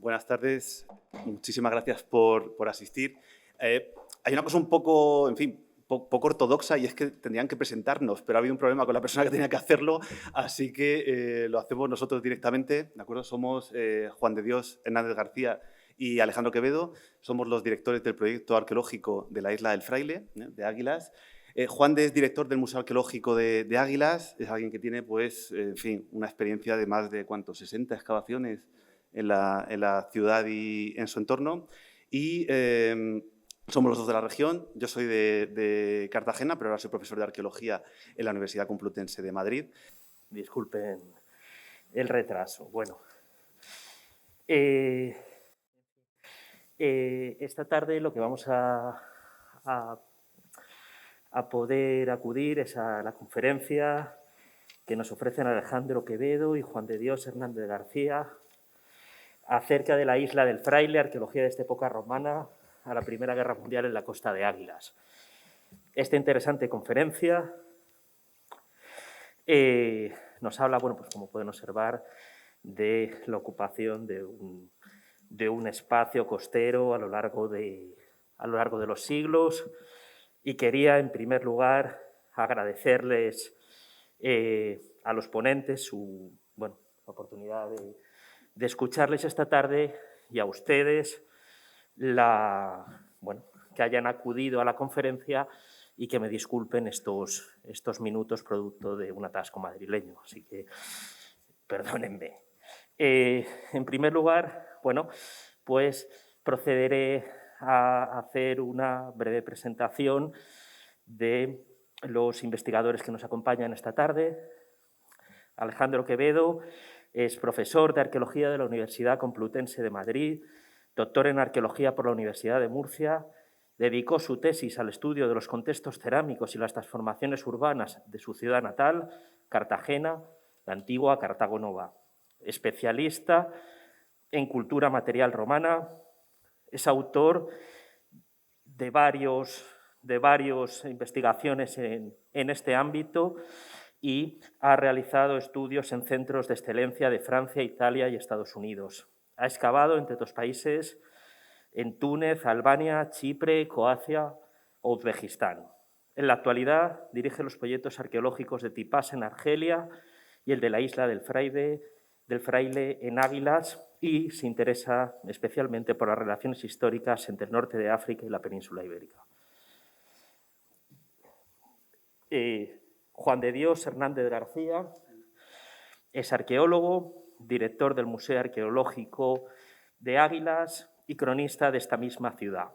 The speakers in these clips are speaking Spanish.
Buenas tardes. Muchísimas gracias por asistir. Hay una cosa un poco, en fin, poco ortodoxa y es que tendrían que presentarnos, pero ha habido un problema con la persona que tenía que hacerlo, así que lo hacemos nosotros directamente, ¿de acuerdo? Somos Juan de Dios Hernández García y Alejandro Quevedo, somos los directores del proyecto arqueológico de la Isla del Fraile, de Águilas. Juan de es director del Museo Arqueológico de Águilas, es alguien que tiene, pues, en fin, una experiencia de más de, ¿cuántos? 60 excavaciones en la ciudad y en su entorno. Y somos los dos de la región. Yo soy de Cartagena, pero ahora soy profesor de arqueología en la Universidad Complutense de Madrid. Disculpen el retraso. Bueno, esta tarde lo que vamos a poder acudir es a la conferencia que nos ofrecen Alejandro Quevedo y Juan de Dios Hernández García acerca de la Isla del Fraile, arqueología de esta época romana a la Primera Guerra Mundial en la Costa de Águilas. Esta interesante conferencia nos habla, bueno, pues como pueden observar, de la ocupación de un espacio costero a lo largo de los siglos, y quería, en primer lugar, agradecerles a los ponentes la oportunidad de escucharles esta tarde, y a ustedes que hayan acudido a la conferencia y que me disculpen estos minutos producto de un atasco madrileño. Así que perdónenme. En primer lugar, pues procederé a hacer una breve presentación de los investigadores que nos acompañan esta tarde. Alejandro Quevedo es profesor de Arqueología de la Universidad Complutense de Madrid, doctor en Arqueología por la Universidad de Murcia. Dedicó su tesis al estudio de los contextos cerámicos y las transformaciones urbanas de su ciudad natal, Cartagena, la antigua Cartago Nova. Especialista en cultura material romana, es autor de varias investigaciones en este ámbito y ha realizado estudios en centros de excelencia de Francia, Italia y Estados Unidos. Ha excavado entre dos países, en Túnez, Albania, Chipre, Croacia o Uzbekistán. En la actualidad dirige los proyectos arqueológicos de Tipasa en Argelia y el de la Isla del Fraile en Águilas, y se interesa especialmente por las relaciones históricas entre el norte de África y la península ibérica. Juan de Dios Hernández García es arqueólogo, director del Museo Arqueológico de Águilas y cronista de esta misma ciudad.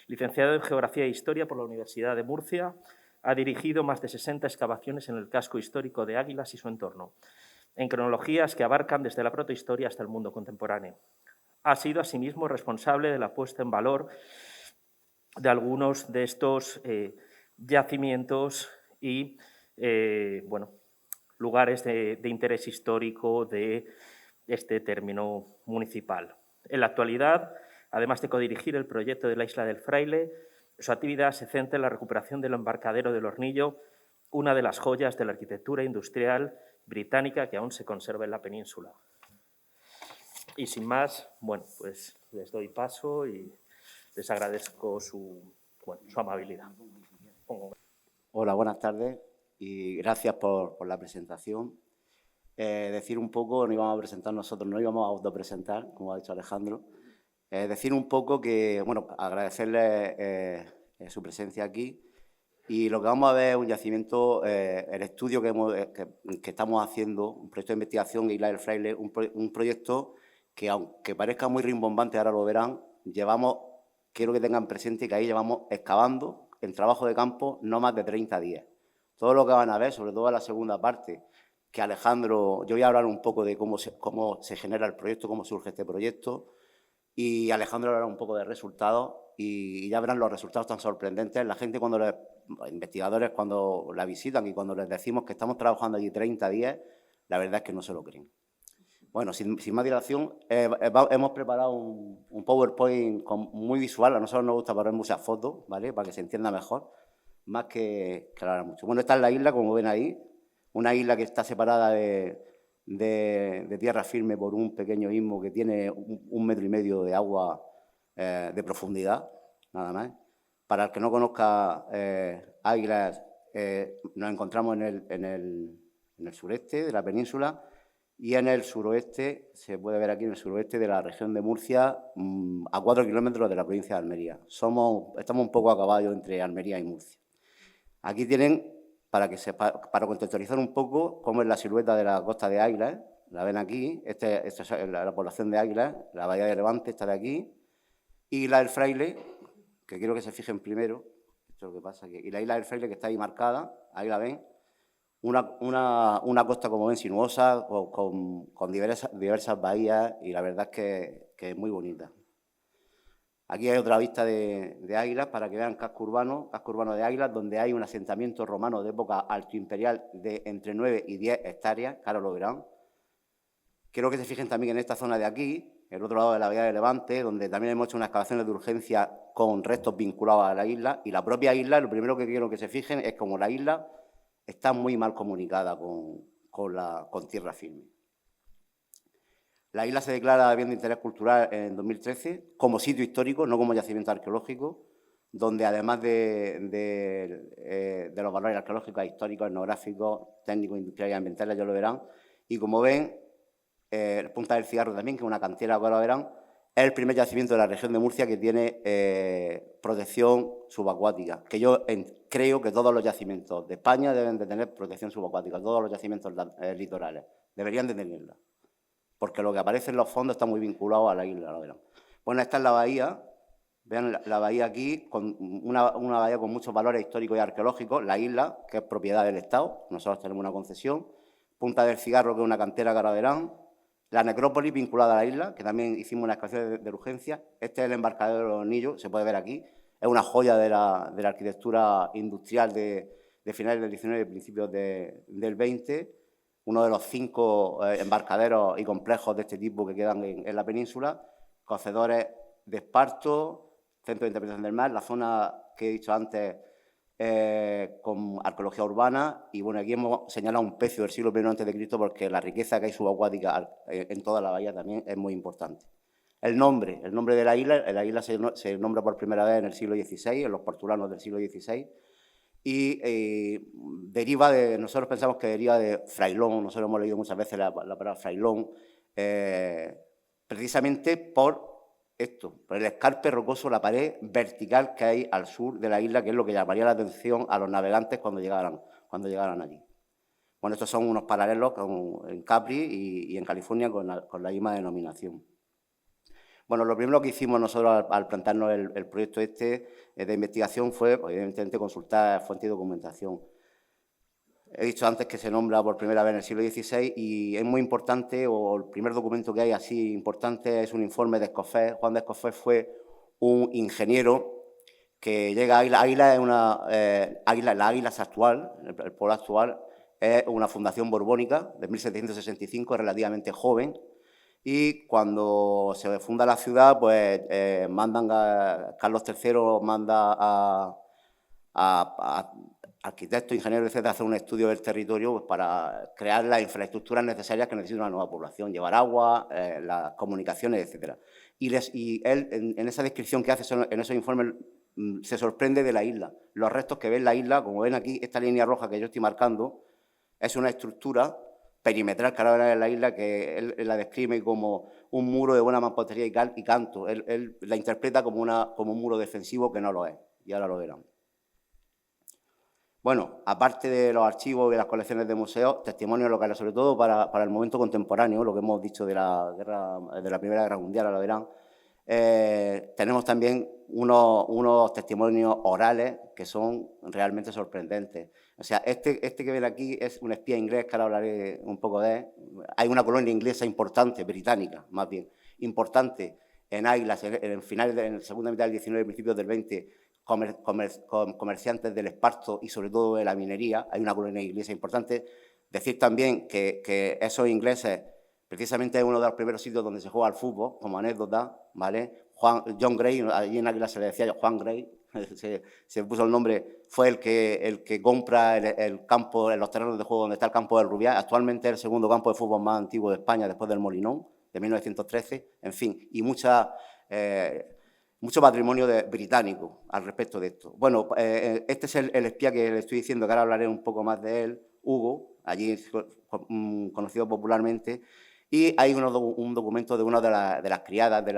Licenciado en Geografía e Historia por la Universidad de Murcia, ha dirigido más de 60 excavaciones en el casco histórico de Águilas y su entorno, en cronologías que abarcan desde la protohistoria hasta el mundo contemporáneo. Ha sido asimismo responsable de la puesta en valor de algunos de estos yacimientos y lugares de interés histórico de este término municipal. En la actualidad, además de codirigir el proyecto de la Isla del Fraile, su actividad se centra en la recuperación del embarcadero del Hornillo, una de las joyas de la arquitectura industrial británica que aún se conserva en la península. Y sin más, pues les doy paso y les agradezco su amabilidad. Hola, buenas tardes y gracias por la presentación. Decir un poco, no íbamos a presentar nosotros, no íbamos a autopresentar, como ha dicho Alejandro. Decir un poco que, agradecerle su presencia aquí, y lo que vamos a ver es un yacimiento, el estudio que estamos haciendo, un proyecto de investigación, Isla del Fraile, un proyecto que, aunque parezca muy rimbombante, ahora lo verán, quiero que tengan presente que ahí llevamos excavando en trabajo de campo no más de 30 días. Todo lo que van a ver, sobre todo en la segunda parte, que Alejandro, yo voy a hablar un poco de cómo se genera el proyecto, cómo surge este proyecto, y Alejandro hablará un poco de resultados, y ya verán los resultados tan sorprendentes. La gente, los investigadores, cuando la visitan y cuando les decimos que estamos trabajando allí 30 días, la verdad es que no se lo creen. Bueno, sin más dilación, hemos preparado un PowerPoint muy visual. A nosotros nos gusta poner muchas fotos, ¿vale?, para que se entienda mejor, más que hablar mucho. Bueno, esta es la isla, como ven ahí, una isla que está separada de tierra firme por un pequeño istmo que tiene 1,5 metros de agua de profundidad, nada más. Para el que no conozca Águilas, nos encontramos en el sureste de la península y en el suroeste, se puede ver aquí en el suroeste de la región de Murcia, a 4 kilómetros de la provincia de Almería. Estamos un poco a caballo entre Almería y Murcia. Aquí tienen, para contextualizar un poco, cómo es la silueta de la costa de Águilas. La ven aquí, esta es la población de Águilas, la bahía de Levante está de aquí, y la del Fraile, que quiero que se fijen primero, esto es lo que pasa aquí, y la isla del Fraile que está ahí marcada, ahí la ven, una costa, como ven, sinuosa, con diversas bahías, y la verdad es que es muy bonita. Aquí hay otra vista de Águilas para que vean casco urbano de Águilas, donde hay un asentamiento romano de época altoimperial de entre 9 y 10 hectáreas, que ahora lo verán. Quiero que se fijen también en esta zona de aquí, el otro lado de la bahía de Levante, donde también hemos hecho unas excavaciones de urgencia con restos vinculados a la isla. Y la propia isla, lo primero que quiero que se fijen es como la isla está muy mal comunicada con tierra firme. La isla se declara bien de interés cultural en 2013 como sitio histórico, no como yacimiento arqueológico, donde además de los valores arqueológicos, históricos, etnográficos, técnicos, industriales y ambientales, ya lo verán. Y como ven, Punta del Cigarro también, que es una cantera, que ahora verán, es el primer yacimiento de la región de Murcia que tiene protección subacuática, que yo creo que todos los yacimientos de España deben de tener protección subacuática, todos los yacimientos litorales deberían de tenerla, porque lo que aparece en los fondos está muy vinculado a la isla, lo verán. Bueno, esta es la bahía, vean la bahía aquí, una bahía con muchos valores históricos y arqueológicos, la isla, que es propiedad del Estado, nosotros tenemos una concesión, Punta del Cigarro, que es una cantera, que ahora verán, la necrópolis vinculada a la isla, que también hicimos una excavación de urgencia. Este es el embarcadero de los Hornillos, se puede ver aquí. Es una joya de la arquitectura industrial de finales del 19 y principios del 20. Uno de los 5 embarcaderos y complejos de este tipo que quedan en la península. Cocedores de esparto, centro de interpretación del mar, la zona que he dicho antes con arqueología urbana, y bueno, aquí hemos señalado un pecio del siglo I a.C. porque la riqueza que hay subacuática en toda la bahía también es muy importante. El nombre de la isla se nombra por primera vez en el siglo XVI, en los portulanos del siglo XVI, y deriva nosotros pensamos que deriva de frailón, nosotros hemos leído muchas veces la palabra frailón, precisamente por el escarpe rocoso, la pared vertical que hay al sur de la isla, que es lo que llamaría la atención a los navegantes cuando llegaran allí. Bueno, estos son unos paralelos en Capri y en California con la misma denominación. Bueno, lo primero que hicimos nosotros al plantearnos el proyecto de investigación fue, evidentemente, consultar fuentes y documentación. He dicho antes que se nombra por primera vez en el siglo XVI y es muy importante, o el primer documento que hay así importante es un informe de Escofés. Juan de Escofés fue un ingeniero que llega a Águila. La Águila actual, el pueblo actual, es una fundación borbónica de 1765, relativamente joven, y cuando se funda la ciudad, pues Carlos III manda a arquitectos, ingenieros, etcétera, hacer un estudio del territorio pues, para crear las infraestructuras necesarias que necesita una nueva población, llevar agua, las comunicaciones, etcétera. Y él, en esa descripción que hace en esos informes, se sorprende de la isla. Los restos que ven la isla, como ven aquí, esta línea roja que yo estoy marcando, es una estructura perimetral que ahora verán en la isla, que él la describe como un muro de buena mampostería y canto. Él la interpreta como un muro defensivo que no lo es, y ahora lo verán. Bueno, aparte de los archivos y de las colecciones de museos, testimonios locales, sobre todo para el momento contemporáneo, lo que hemos dicho de la Primera Guerra Mundial, ahora verán, tenemos también unos testimonios orales que son realmente sorprendentes. O sea, este que ven aquí es un espía inglés, que ahora hablaré un poco de él. Hay una colonia inglesa importante, británica más bien, importante en Águilas, en la segunda mitad del 19 y principios del 20, comerciantes del esparto y sobre todo de la minería. Hay una colonia inglesa importante. Decir también que esos ingleses, precisamente es uno de los primeros sitios donde se juega al fútbol, como anécdota, ¿vale? John Gray, allí en Águila se le decía Juan Gray, se puso el nombre, fue el que compra el campo, los terrenos de juego donde está el campo del Rubiá. Actualmente es el segundo campo de fútbol más antiguo de España, después del Molinón, de 1913, en fin, y mucho patrimonio británico al respecto de esto. Bueno, este es el espía que le estoy diciendo, que ahora hablaré un poco más de él, Hugo, allí conocido popularmente, y hay un documento de una de las criadas de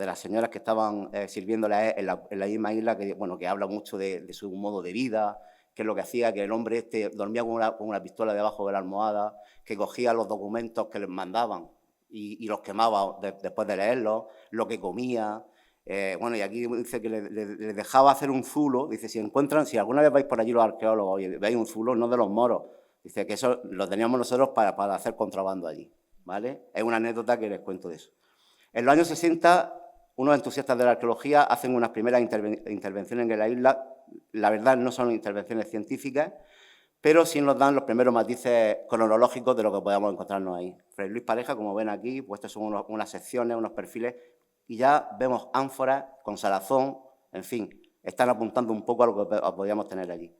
las señoras que estaban sirviéndole en la misma isla, que habla mucho de su modo de vida, que es lo que hacía, que el hombre dormía con una pistola debajo de la almohada, que cogía los documentos que les mandaban y los quemaba después de leerlos, lo que comía. Y aquí dice que le dejaba hacer un zulo. Dice, si alguna vez vais por allí los arqueólogos y veis un zulo, no de los moros, dice que eso lo teníamos nosotros para hacer contrabando allí, ¿vale? Es una anécdota que les cuento de eso. En los años 60, unos entusiastas de la arqueología hacen unas primeras intervenciones en la isla. La verdad, no son intervenciones científicas, pero sí nos dan los primeros matices cronológicos de lo que podamos encontrarnos ahí. Fray Luis Pareja, como ven aquí, pues estos son unas secciones, unos perfiles, y ya vemos ánforas con salazón, en fin, están apuntando un poco a lo que podíamos tener allí.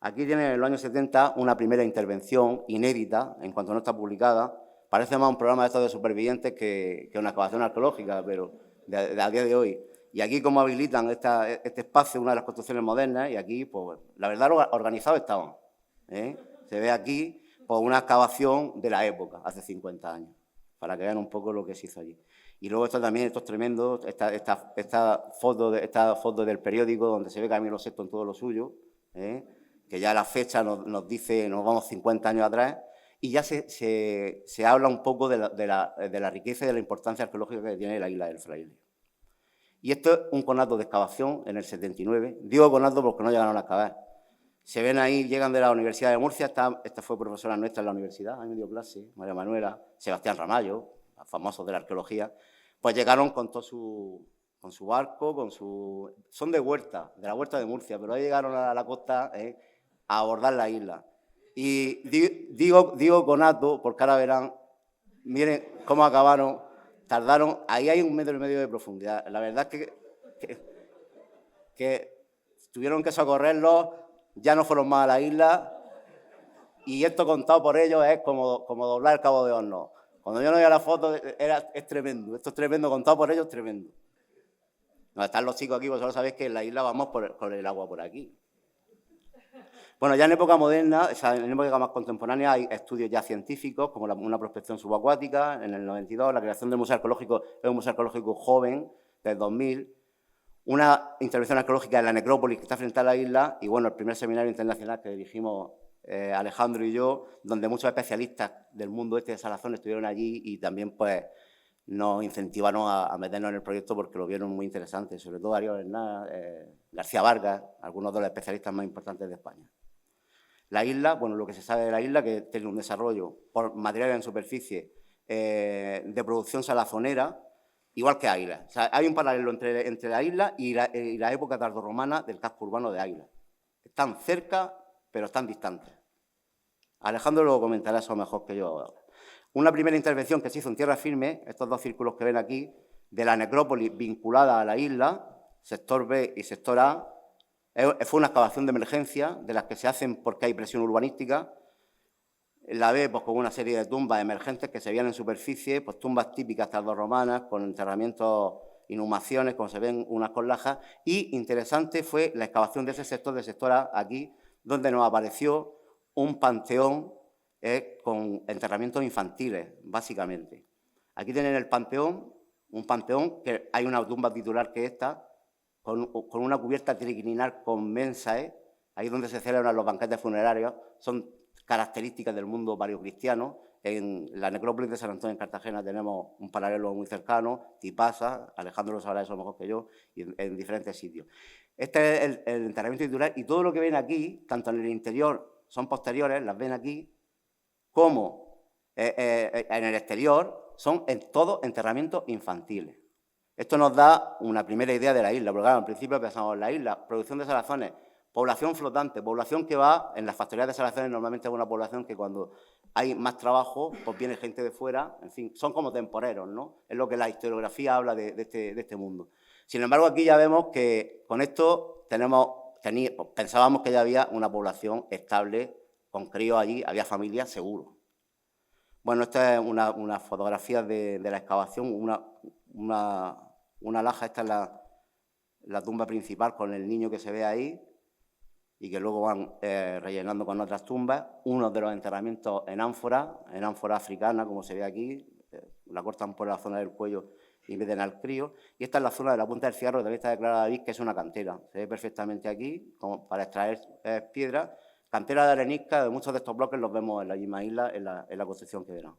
Aquí tienen en los años 70 una primera intervención inédita, en cuanto no está publicada. Parece más un programa de estos de supervivientes que una excavación arqueológica, pero a día de hoy. Y aquí, como habilitan este espacio, una de las construcciones modernas, y aquí, pues, la verdad, organizados estaban. Se ve aquí, pues, una excavación de la época, hace 50 años, para que vean un poco lo que se hizo allí. Y luego esto es tremendo, esta foto del periódico, donde se ve Camilo VI en todo lo suyo, que ya la fecha nos dice, nos vamos 50 años atrás, y ya se habla un poco de la riqueza y de la importancia arqueológica que tiene la isla del Fraile. Y esto es un conato de excavación en el 79. Digo conato porque no llegaron a excavar. Se ven ahí, llegan de la Universidad de Murcia, esta fue profesora nuestra en la universidad, a mí me dio clase, María Manuela, Sebastián Ramallo, famosos de la arqueología, pues llegaron con su barco, son de Huerta, de la Huerta de Murcia, pero ahí llegaron a la costa a abordar la isla. Y digo conato porque ahora verán, miren cómo acabaron, tardaron, ahí hay 1,5 metros de profundidad. La verdad es que tuvieron que socorrerlos, ya no fueron más a la isla, y esto contado por ellos es como doblar el Cabo de Hornos. Cuando yo no veía la foto, es tremendo, esto es tremendo, contado por ellos, tremendo. No, están los chicos aquí, vosotros sabéis que en la isla vamos con el agua por aquí. Bueno, ya en época moderna, o sea, en época más contemporánea, hay estudios ya científicos, como una prospección subacuática, en el 92, la creación del Museo Arqueológico, es un museo arqueológico joven, del 2000, una intervención arqueológica en la necrópolis que está frente a la isla, y bueno, el primer seminario internacional que dirigimos Alejandro y yo, donde muchos especialistas del mundo de Salazón estuvieron allí y también pues nos incentivaron a meternos en el proyecto porque lo vieron muy interesante, sobre todo Darío Hernández, García Vargas, algunos de los especialistas más importantes de España. La isla, bueno, lo que se sabe de la isla, que tiene un desarrollo por materiales en superficie de producción salazonera, igual que Águila. O sea, hay un paralelo entre la isla y la época tardorromana del casco urbano de Águila. Están cerca, pero están distantes. Alejandro lo comentará eso mejor que yo. Una primera intervención que se hizo en tierra firme, estos dos círculos que ven aquí, de la necrópolis vinculada a la isla, sector B y sector A, fue una excavación de emergencia, de las que se hacen porque hay presión urbanística. La B, pues con una serie de tumbas emergentes que se veían en superficie, pues tumbas típicas tardorromanas, con enterramientos, inhumaciones, como se ven unas con lajas. Y interesante fue la excavación de ese sector, del sector A, aquí, donde nos apareció un panteón con enterramientos infantiles, básicamente. Aquí tienen el panteón, un panteón que hay una tumba titular que esta, con una cubierta triclinal con mensae, ahí donde se celebran los banquetes funerarios, son características del mundo paleocristiano. En la necrópolis de San Antonio en Cartagena tenemos un paralelo muy cercano, Tipasa, Alejandro lo sabrá eso mejor que yo, y en diferentes sitios. Este es el enterramiento titular, y todo lo que ven aquí, tanto en el interior, son posteriores, las ven aquí, como en el exterior, son todos enterramientos infantiles. Esto nos da una primera idea de la isla, porque claro, al principio pensamos en la isla, producción de salazones, población flotante, población que va, en las factorías de salazones normalmente es una población que cuando hay más trabajo, pues viene gente de fuera, en fin, son como temporeros, ¿no? Es lo que la historiografía habla de este mundo. Sin embargo, aquí ya vemos que con esto pensábamos que ya había una población estable, con críos allí, había familias seguro. Bueno, esta es una fotografía de la excavación, una laja, esta es la tumba principal con el niño que se ve ahí y que luego van rellenando con otras tumbas. Uno de los enterramientos en ánfora africana, como se ve aquí, la cortan por la zona del cuello y meten al crío. Y esta es la zona de la Punta del Cigarro, que también está declarada David, que es una cantera. Se ve perfectamente aquí, como para extraer piedra. Cantera de arenisca, de muchos de estos bloques los vemos en la misma isla, en la construcción que verán.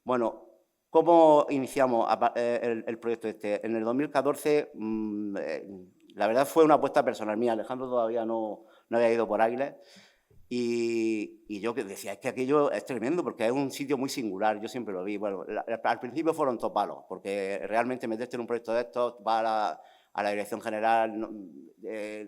Bueno, ¿cómo iniciamos el proyecto este? En el 2014, la verdad fue una apuesta personal mía. Alejandro todavía no había ido por Águilas. Y yo decía, es que aquello es tremendo porque es un sitio muy singular, yo siempre lo vi. Bueno, al principio fueron topalos, porque realmente meterte en un proyecto de estos, vas a la dirección general,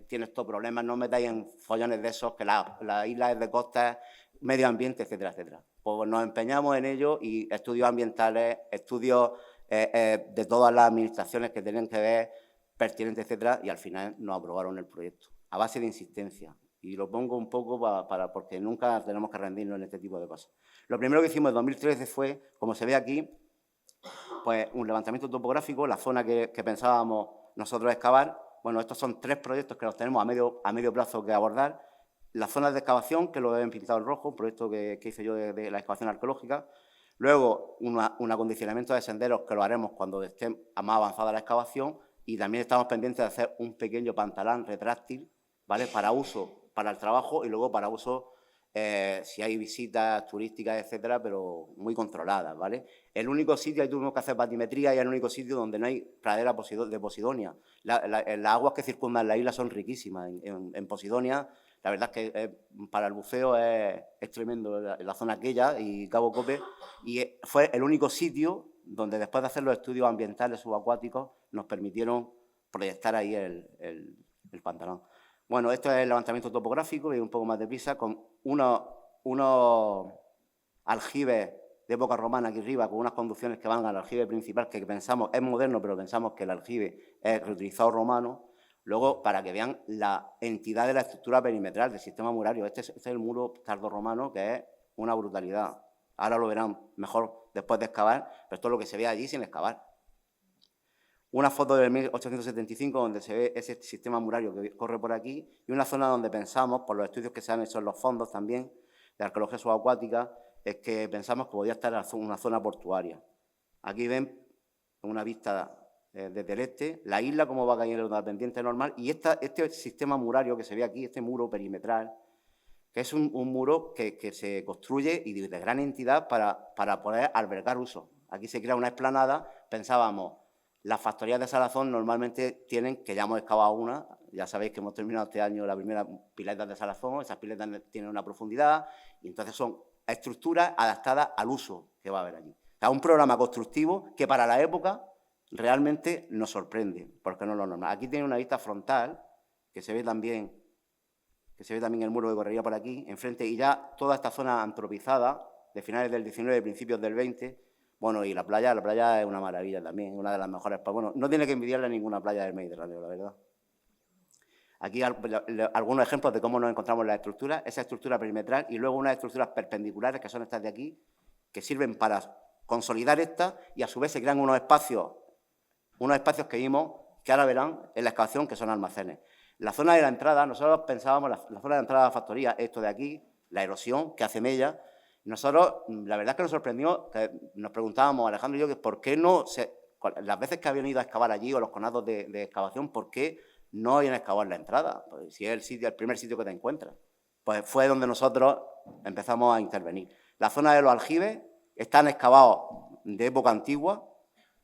tienes estos problemas, no metáis en follones de esos, que la isla es de costas, medio ambiente, etcétera, etcétera. Pues nos empeñamos en ello y estudios ambientales, estudios de todas las administraciones que tenían que ver, pertinentes, etcétera, y al final nos aprobaron el proyecto, a base de insistencia. Y lo pongo un poco porque nunca tenemos que rendirnos en este tipo de cosas. Lo primero que hicimos en 2013 fue, como se ve aquí, pues un levantamiento topográfico, la zona que pensábamos nosotros excavar. Bueno, estos son 3 proyectos que los tenemos a medio plazo que abordar. Las zonas de excavación, que lo he pintado en rojo, un proyecto que hice yo de la excavación arqueológica. Luego, un acondicionamiento de senderos, que lo haremos cuando esté más avanzada la excavación. Y también estamos pendientes de hacer un pequeño pantalón retráctil, ¿vale? Para uso para el trabajo y luego para uso si hay visitas turísticas, etcétera, pero muy controladas, ¿vale? El único sitio, ahí tuvimos que hacer batimetría, y es el único sitio donde no hay pradera de Posidonia. Las aguas que circundan la isla son riquísimas. En Posidonia, la verdad es que para el buceo es tremendo, la zona aquella y Cabo Cope, y fue el único sitio donde después de hacer los estudios ambientales subacuáticos nos permitieron proyectar ahí el pantalón. Bueno, esto es el levantamiento topográfico, y un poco más de prisa, con unos aljibes de época romana aquí arriba, con unas conducciones que van al aljibe principal, que pensamos es moderno, pero pensamos que el aljibe es reutilizado romano. Luego, para que vean la entidad de la estructura perimetral del sistema murario, este es el muro tardorromano, que es una brutalidad. Ahora lo verán mejor después de excavar, pero esto es lo que se ve allí sin excavar. Una foto del 1875 donde se ve ese sistema murario que corre por aquí, y una zona donde pensamos, por los estudios que se han hecho en los fondos también, de arqueología subacuática, es que pensamos que podía estar en una zona portuaria. Aquí ven una vista desde el este, la isla como va cayendo en una pendiente normal, y este sistema murario que se ve aquí, este muro perimetral, que es un muro que se construye y de gran entidad para poder albergar uso. Aquí se crea una explanada, pensábamos. Las factorías de salazón normalmente tienen, que ya hemos excavado una, ya sabéis que hemos terminado este año la primera pileta de salazón, esas piletas tienen una profundidad, y entonces son estructuras adaptadas al uso que va a haber allí. O sea, un programa constructivo que para la época realmente nos sorprende, porque no es lo normal. Aquí tiene una vista frontal, que se ve también el muro que correría por aquí, enfrente, y ya toda esta zona antropizada, de finales del 19, principios del 20, bueno, y la playa es una maravilla también, una de las mejores. Bueno, no tiene que envidiarle a ninguna playa del Mediterráneo, la verdad. Aquí algunos ejemplos de cómo nos encontramos en la estructura, esa estructura perimetral, y luego unas estructuras perpendiculares, que son estas de aquí, que sirven para consolidar estas, y a su vez se crean unos espacios que vimos, que ahora verán en la excavación, que son almacenes. La zona de la entrada, nosotros pensábamos, la zona de entrada de la factoría, esto de aquí, la erosión que hace mella. Nosotros, la verdad es que nos sorprendió, que nos preguntábamos, Alejandro y yo, que por qué las veces que habían ido a excavar allí, o los conatos de excavación, ¿por qué no habían excavado la entrada? Pues si es el primer sitio que te encuentras. Pues fue donde nosotros empezamos a intervenir. La zona de los aljibes están excavados de época antigua,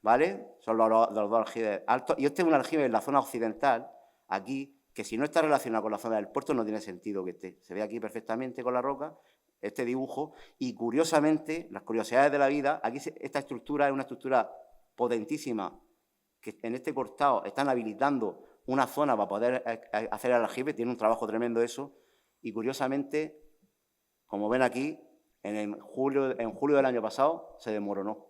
¿vale? Son los dos aljibes altos. Y este es un aljibe en la zona occidental, aquí, que si no está relacionado con la zona del puerto no tiene sentido que esté. Se ve aquí perfectamente con la roca este dibujo, y curiosamente, las curiosidades de la vida, aquí esta estructura es una estructura potentísima, que en este cortado están habilitando una zona para poder hacer el aljibe, tiene un trabajo tremendo eso, y curiosamente, como ven aquí, en julio del año pasado se desmoronó.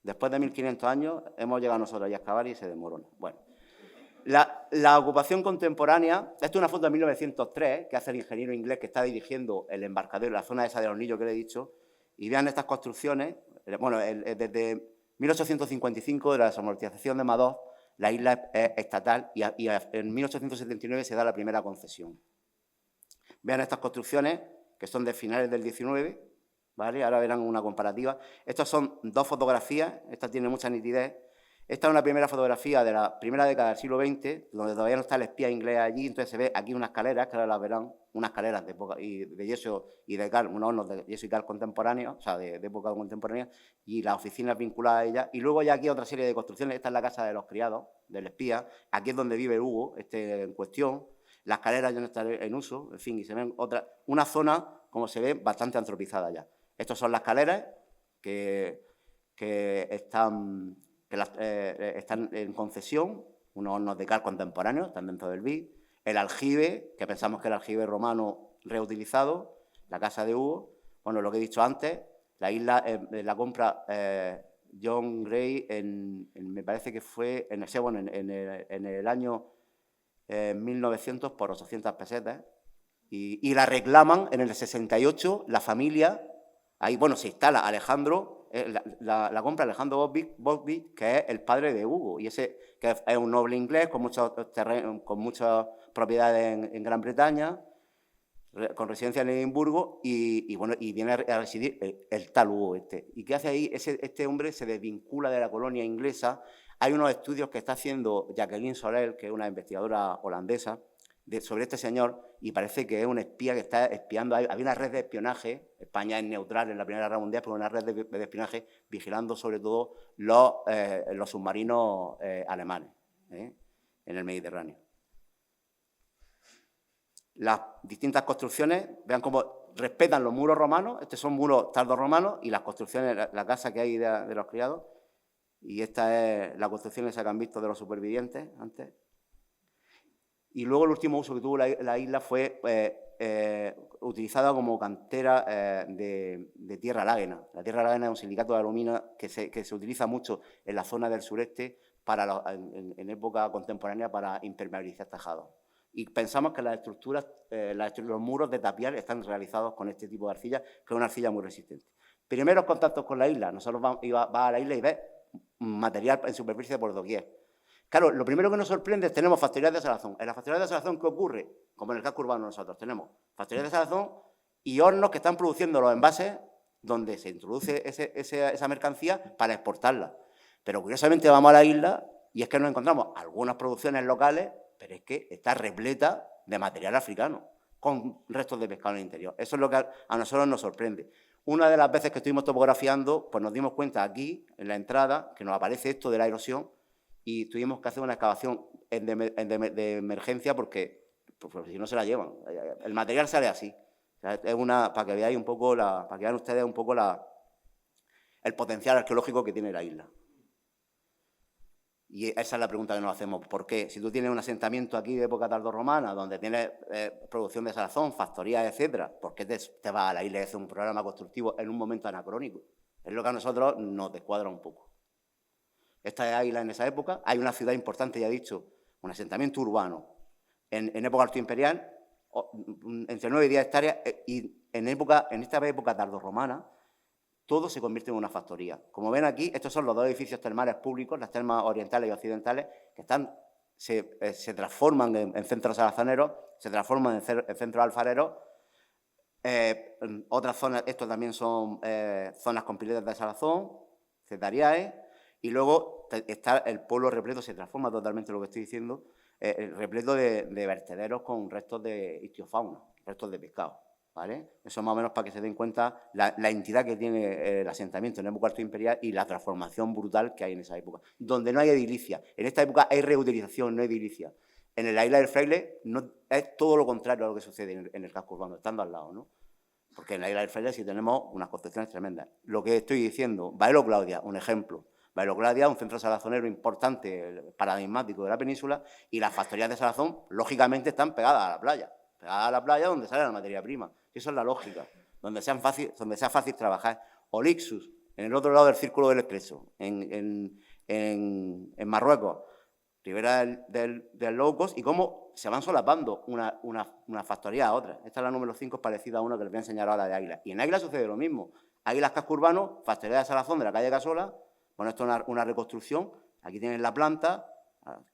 Después de 1500 años hemos llegado nosotros a excavar y se desmorona. Bueno, La ocupación contemporánea, esto es una foto de 1903 que hace el ingeniero inglés que está dirigiendo el embarcadero, la zona esa de los Hornillos que le he dicho, y vean estas construcciones. Bueno, desde 1855, de la desamortización de Madoz, la isla es estatal y en 1879 se da la primera concesión. Vean estas construcciones, que son de finales del 19, ¿vale? Ahora verán una comparativa. Estas son dos fotografías, esta tiene mucha nitidez. Esta es una primera fotografía de la primera década del siglo XX, donde todavía no está el espía inglés allí, entonces se ve aquí unas escaleras, que ahora las verán, unas escaleras de yeso y de cal, unos hornos de yeso y cal contemporáneos, o sea, de época contemporánea, y las oficinas vinculadas a ellas. Y luego ya aquí otra serie de construcciones. Esta es la casa de los criados, del espía, aquí es donde vive Hugo, en cuestión. Las escaleras ya no están en uso, en fin, y se ven una zona, como se ve, bastante antropizada ya. Estas son las escaleras que están en concesión, unos hornos de cal contemporáneos, están dentro del BID, el aljibe, que pensamos que el aljibe romano reutilizado, la casa de Hugo, bueno, lo que he dicho antes, la isla la compra John Gray me parece que fue en el año 1900 por 800 pesetas, y la reclaman en el 68, la familia, ahí, bueno, se instala Alejandro, la compra Alejandro Bosby, que es el padre de Hugo, y ese que es un noble inglés con muchos terrenos, con muchas propiedades en Gran Bretaña, con residencia en Edimburgo, y viene a residir el tal Hugo este. ¿Y qué hace ahí? Este hombre se desvincula de la colonia inglesa. Hay unos estudios que está haciendo Jacqueline Sorel, que es una investigadora holandesa, sobre este señor, y parece que es un espía que está espiando. Había una red de espionaje, España es neutral en la Primera Guerra Mundial, pero una red de espionaje vigilando sobre todo los submarinos alemanes en el Mediterráneo. Las distintas construcciones, vean cómo respetan los muros romanos, estos son muros tardorromanos, y las construcciones, la casa que hay de los criados, y esta es la construcción esa que han visto de los supervivientes antes. Y luego el último uso que tuvo la isla fue utilizada como cantera de tierra láguena. La tierra láguena es un silicato de aluminio que se utiliza mucho en la zona del sureste en época contemporánea para impermeabilizar tejados. Y pensamos que las estructuras, los muros de tapial están realizados con este tipo de arcilla, que es una arcilla muy resistente. Primeros contactos con la isla. Nosotros vamos a la isla y ves material en superficie por doquier. Claro, lo primero que nos sorprende es que tenemos factorías de salazón. En las factorías de salazón, ¿qué ocurre? Como en el casco urbano nosotros tenemos factorías de salazón y hornos que están produciendo los envases donde se introduce esa mercancía para exportarla. Pero curiosamente vamos a la isla y es que nos encontramos algunas producciones locales, pero es que está repleta de material africano, con restos de pescado en el interior. Eso es lo que a nosotros nos sorprende. Una de las veces que estuvimos topografiando, pues nos dimos cuenta aquí, en la entrada, que nos aparece esto de la erosión, y tuvimos que hacer una excavación de emergencia porque si no se la llevan. El material sale así. O sea, es para que veáis un poco, para que vean ustedes un poco el potencial arqueológico que tiene la isla. Y esa es la pregunta que nos hacemos. ¿Por qué? Si tú tienes un asentamiento aquí de época tardorromana, donde tienes producción de salazón, factorías, etcétera, ¿por qué te vas a la isla y haces un programa constructivo en un momento anacrónico? Es lo que a nosotros nos descuadra un poco. Esta isla en esa época, hay una ciudad importante, ya he dicho, un asentamiento urbano. En época altoimperial, entre 9 y 10 hectáreas, y en esta época tardorromana, todo se convierte en una factoría. Como ven aquí, estos son los dos edificios termales públicos, las termas orientales y occidentales, que se transforman en centros salazoneros, se transforman en centros alfareros. Otras zonas, estos también son zonas con piletas de salazón, cetariae. Y luego está el pueblo repleto, se transforma totalmente lo que estoy diciendo, repleto de vertederos con restos de ictiofauna, restos de pescado, ¿vale? Eso más o menos para que se den cuenta la entidad que tiene el asentamiento en época altoimperial y la transformación brutal que hay en esa época, donde no hay edilicia. En esta época hay reutilización, no edilicia. En la isla del Fraile es todo lo contrario a lo que sucede en el casco urbano, estando al lado, ¿no? Porque en la isla del Fraile sí tenemos unas construcciones tremendas. Lo que estoy diciendo, Baelo Claudia, un ejemplo. Baelo Claudia, un centro salazonero importante, paradigmático de la península, y las factorías de salazón, lógicamente, están pegadas a la playa donde sale la materia prima. Eso es la lógica, donde sea fácil trabajar. Olixus, en el otro lado del Círculo del Estrecho, en Marruecos, Ribera del low cost, y cómo se van solapando una factoría a otra. Esta es la número 5, es parecida a una que les voy a enseñar ahora de Águila. Y en Águila sucede lo mismo. Águilas Casco Urbano, factoría de Salazón de la calle Casola. Bueno, esto es una reconstrucción. Aquí tienen la planta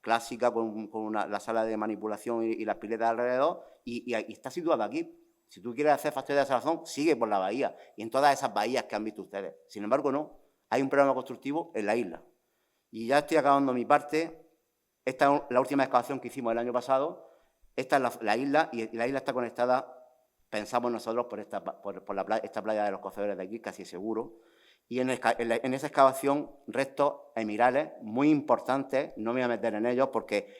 clásica con la sala de manipulación y las piletas alrededor, y está situada aquí. Si tú quieres hacer factoría de Salazón, sigue por la bahía y en todas esas bahías que han visto ustedes. Sin embargo, no. Hay un programa constructivo en la isla. Y ya estoy acabando mi parte. Esta es la última excavación que hicimos el año pasado. Esta es la isla, y la isla está conectada, pensamos nosotros, por esta playa de los Cocedores de aquí, casi seguro. Y en esa excavación, restos emirales muy importantes, no me voy a meter en ellos porque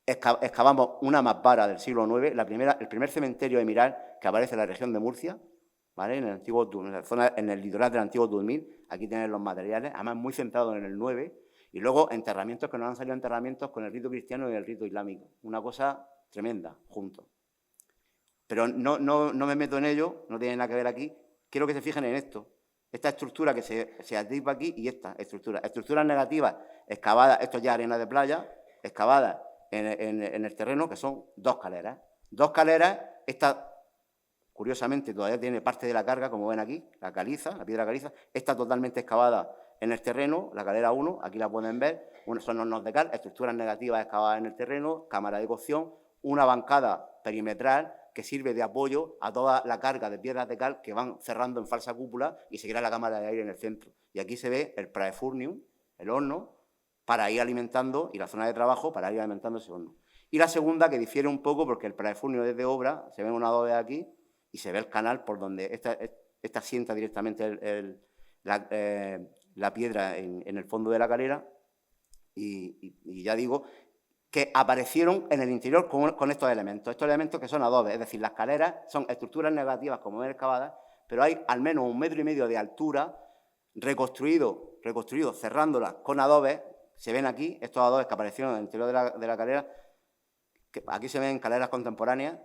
excavamos una mampara del siglo IX, el primer cementerio emiral que aparece en la región de Murcia, ¿vale? En el litoral del antiguo Dulmil. Aquí tienen los materiales, además muy centrados en el 9, y luego enterramientos que nos han salido enterramientos con el rito cristiano y el rito islámico. Una cosa tremenda, juntos. Pero no me meto en ello, no tiene nada que ver aquí. Quiero que se fijen en esto. Esta estructura que se atripa aquí y esta estructura. Estructuras negativas excavadas, esto ya arena de playa, excavadas en el terreno, que son 2 caleras. 2 caleras, esta, curiosamente, todavía tiene parte de la carga, como ven aquí, la caliza, la piedra caliza. Esta totalmente excavada en el terreno, la calera 1, aquí la pueden ver, son hornos de cal, estructuras negativas excavadas en el terreno, cámara de cocción, una bancada perimetral que sirve de apoyo a toda la carga de piedras de cal que van cerrando en falsa cúpula y se crea la cámara de aire en el centro. Y aquí se ve el praefurnium, el horno, para ir alimentando, y la zona de trabajo para ir alimentando ese horno. Y la segunda, que difiere un poco, porque el praefurnium es de obra, se ve un adobe aquí y se ve el canal por donde esta sienta directamente la piedra en el fondo de la calera, y ya digo que aparecieron en el interior con estos elementos que son adobes, es decir, las caleras son estructuras negativas como ven excavadas, pero hay al menos 1,5 metros de altura reconstruido cerrándolas con adobes. Se ven aquí estos adobes que aparecieron en el interior de la calera, que aquí se ven caleras contemporáneas,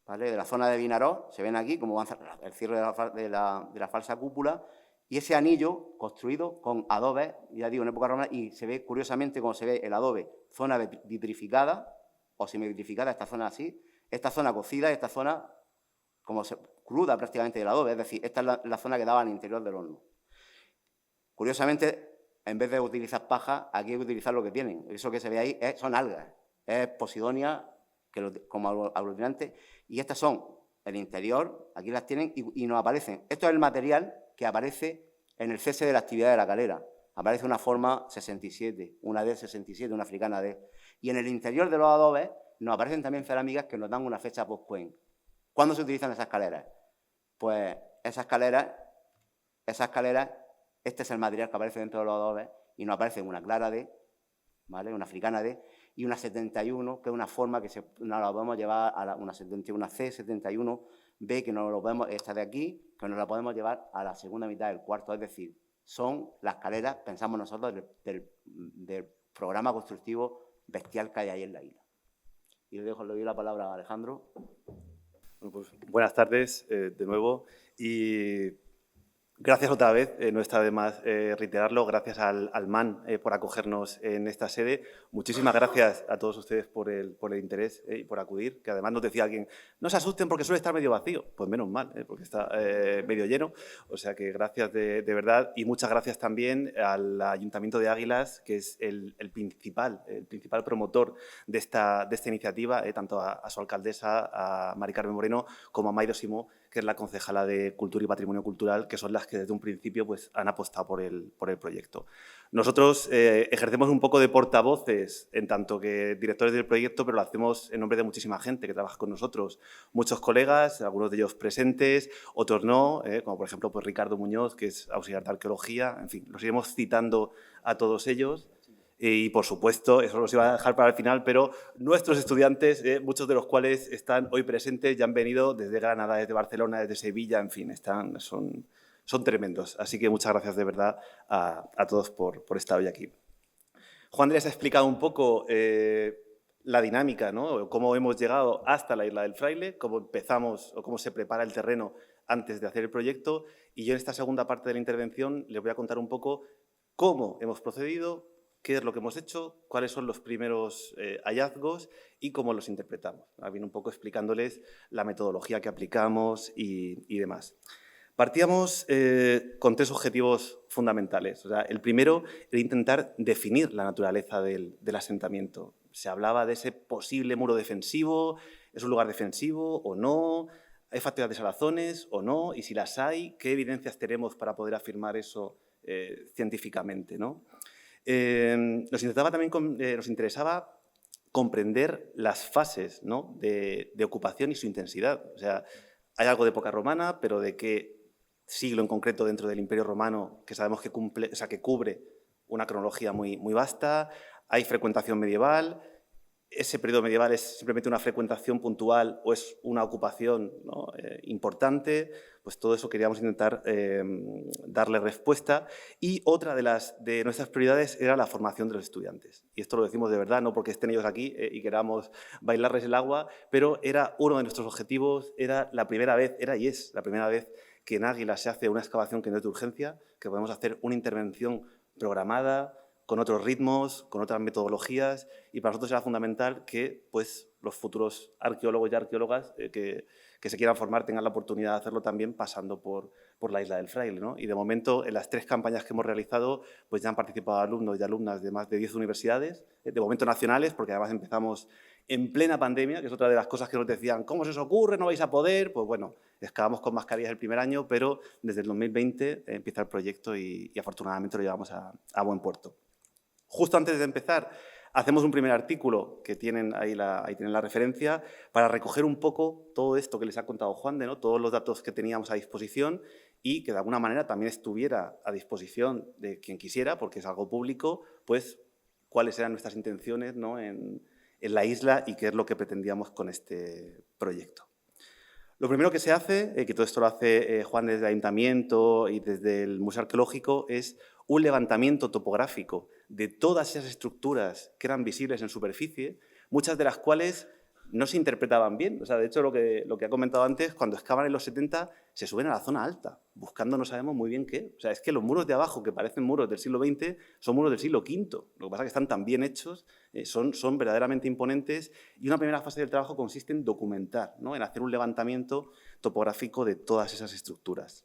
¿vale? De la zona de Vinarós, se ven aquí como van el cierre de la falsa cúpula, y ese anillo construido con adobes, ya digo, en época romana, y se ve curiosamente como se ve el adobe, zona vitrificada o semivitrificada, esta zona así, esta zona cocida, esta zona como cruda prácticamente del adobe, es decir, esta es la zona que daba al interior del horno. Curiosamente, en vez de utilizar paja, aquí hay que utilizar lo que tienen. Eso que se ve ahí son algas, es posidonia como aglutinante, y estas son el interior, aquí las tienen y nos aparecen. Esto es el material que aparece en el cese de la actividad de la calera. Aparece una forma 67, una D67, una africana D. Y en el interior de los adobes nos aparecen también cerámicas que nos dan una fecha post-Cohen. ¿Cuándo se utilizan esas caleras? Pues esas caleras, este es el material que aparece dentro de los adobes y nos aparece una clara D, ¿vale? Una africana D, y una 71, que es una forma que nos la podemos llevar a una 71C, 71B, que nos lo podemos, esta de aquí, que nos la podemos llevar a la segunda mitad del cuarto, es decir, son las caleras, pensamos nosotros, del programa constructivo bestial que hay ahí en la isla. Y le doy la palabra a Alejandro. Bueno, pues, buenas tardes de nuevo, y gracias otra vez, no está de más reiterarlo, gracias al MAN por acogernos en esta sede. Muchísimas gracias a todos ustedes por el interés y por acudir, que además nos decía alguien, no se asusten porque suele estar medio vacío. Pues menos mal, porque está medio lleno. O sea que gracias de verdad, y muchas gracias también al Ayuntamiento de Águilas, que es el principal promotor de esta iniciativa, tanto a su alcaldesa, a Mari Carmen Moreno, como a Maido Simó, que es la concejala de Cultura y Patrimonio Cultural, que son las que desde un principio pues, han apostado por el proyecto. Nosotros ejercemos un poco de portavoces en tanto que directores del proyecto, pero lo hacemos en nombre de muchísima gente que trabaja con nosotros. Muchos colegas, algunos de ellos presentes, otros no, como por ejemplo pues, Ricardo Muñoz, que es auxiliar de arqueología. En fin, los iremos citando a todos ellos. Y, por supuesto, eso los iba a dejar para el final, pero nuestros estudiantes, muchos de los cuales están hoy presentes, ya han venido desde Granada, desde Barcelona, desde Sevilla, en fin, son tremendos. Así que muchas gracias de verdad a todos por estar hoy aquí. Juan les ha explicado un poco la dinámica, ¿no? Cómo hemos llegado hasta la Isla del Fraile, cómo empezamos o cómo se prepara el terreno antes de hacer el proyecto. Y yo en esta segunda parte de la intervención les voy a contar un poco cómo hemos procedido, qué es lo que hemos hecho, cuáles son los primeros hallazgos y cómo los interpretamos. Viene un poco explicándoles la metodología que aplicamos y demás. Partíamos con 3 objetivos fundamentales. O sea, el primero era intentar definir la naturaleza del asentamiento. Se hablaba de ese posible muro defensivo, ¿es un lugar defensivo o no? ¿Hay factores de salazones o no? Y si las hay, ¿qué evidencias tenemos para poder afirmar eso científicamente, ¿no? Nos interesaba comprender las fases, ¿no?, de ocupación y su intensidad. O sea, hay algo de época romana, pero ¿de qué siglo en concreto dentro del Imperio Romano, que sabemos que cubre una cronología muy vasta? Hay frecuentación medieval. ¿Ese periodo medieval es simplemente una frecuentación puntual o es una ocupación, ¿no?, importante? Pues todo eso queríamos intentar darle respuesta. Y otra de nuestras prioridades era la formación de los estudiantes. Y esto lo decimos de verdad, no porque estén ellos aquí y queramos bailarles el agua, pero era uno de nuestros objetivos, era la primera vez que en Águila se hace una excavación que no es de urgencia, que podemos hacer una intervención programada, con otros ritmos, con otras metodologías, y para nosotros era fundamental que pues, los futuros arqueólogos y arqueólogas que se quieran formar tengan la oportunidad de hacerlo también pasando por la Isla del Fraile, ¿no? Y de momento, en las 3 campañas que hemos realizado, pues ya han participado alumnos y alumnas de más de 10 universidades, de momento nacionales, porque además empezamos en plena pandemia, que es otra de las cosas que nos decían, ¿cómo se os ocurre? ¿No vais a poder? Pues bueno, excavamos con mascarillas el primer año, pero desde el 2020 empieza el proyecto y afortunadamente lo llevamos a buen puerto. Justo antes de empezar, hacemos un primer artículo, que tienen ahí tienen la referencia, para recoger un poco todo esto que les ha contado Juan de, ¿no?, todos los datos que teníamos a disposición y que de alguna manera también estuviera a disposición de quien quisiera, porque es algo público, pues cuáles eran nuestras intenciones, ¿no?, en la isla y qué es lo que pretendíamos con este proyecto. Lo primero que se hace, que todo esto lo hace Juan desde el Ayuntamiento y desde el Museo Arqueológico, es un levantamiento topográfico de todas esas estructuras que eran visibles en superficie, muchas de las cuales no se interpretaban bien. O sea, de hecho, lo que ha comentado antes, cuando excavan en los 70, se suben a la zona alta, buscando no sabemos muy bien qué. O sea, es que los muros de abajo, que parecen muros del siglo XX, son muros del siglo V. Lo que pasa es que están tan bien hechos, son verdaderamente imponentes, y una primera fase del trabajo consiste en documentar, ¿no?, en hacer un levantamiento topográfico de todas esas estructuras.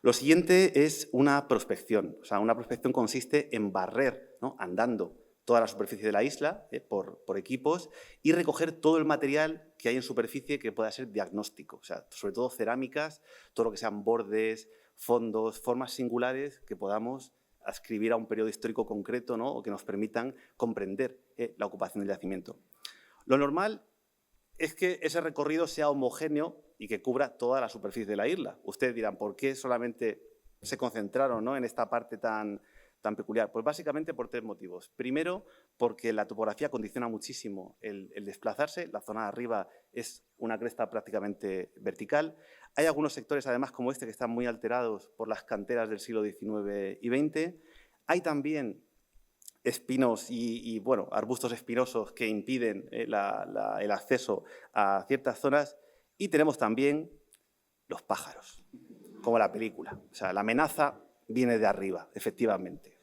Lo siguiente es una prospección. O sea, una prospección consiste en barrer, ¿no?, andando toda la superficie de la isla por equipos y recoger todo el material que hay en superficie que pueda ser diagnóstico. O sea, sobre todo cerámicas, todo lo que sean bordes, fondos, formas singulares que podamos adscribir a un periodo histórico concreto, ¿no?, o que nos permitan comprender la ocupación del yacimiento. Lo normal es que ese recorrido sea homogéneo y que cubra toda la superficie de la isla. Ustedes dirán, ¿por qué solamente se concentraron, ¿no?, en esta parte tan peculiar? Pues básicamente por 3 motivos. Primero, porque la topografía condiciona muchísimo el desplazarse. La zona de arriba es una cresta prácticamente vertical. Hay algunos sectores, además, como este, que están muy alterados por las canteras del siglo XIX y XX. Hay también espinos y bueno, arbustos espinosos que impiden el acceso a ciertas zonas. Y tenemos también los pájaros, como la película. O sea, la amenaza viene de arriba, efectivamente.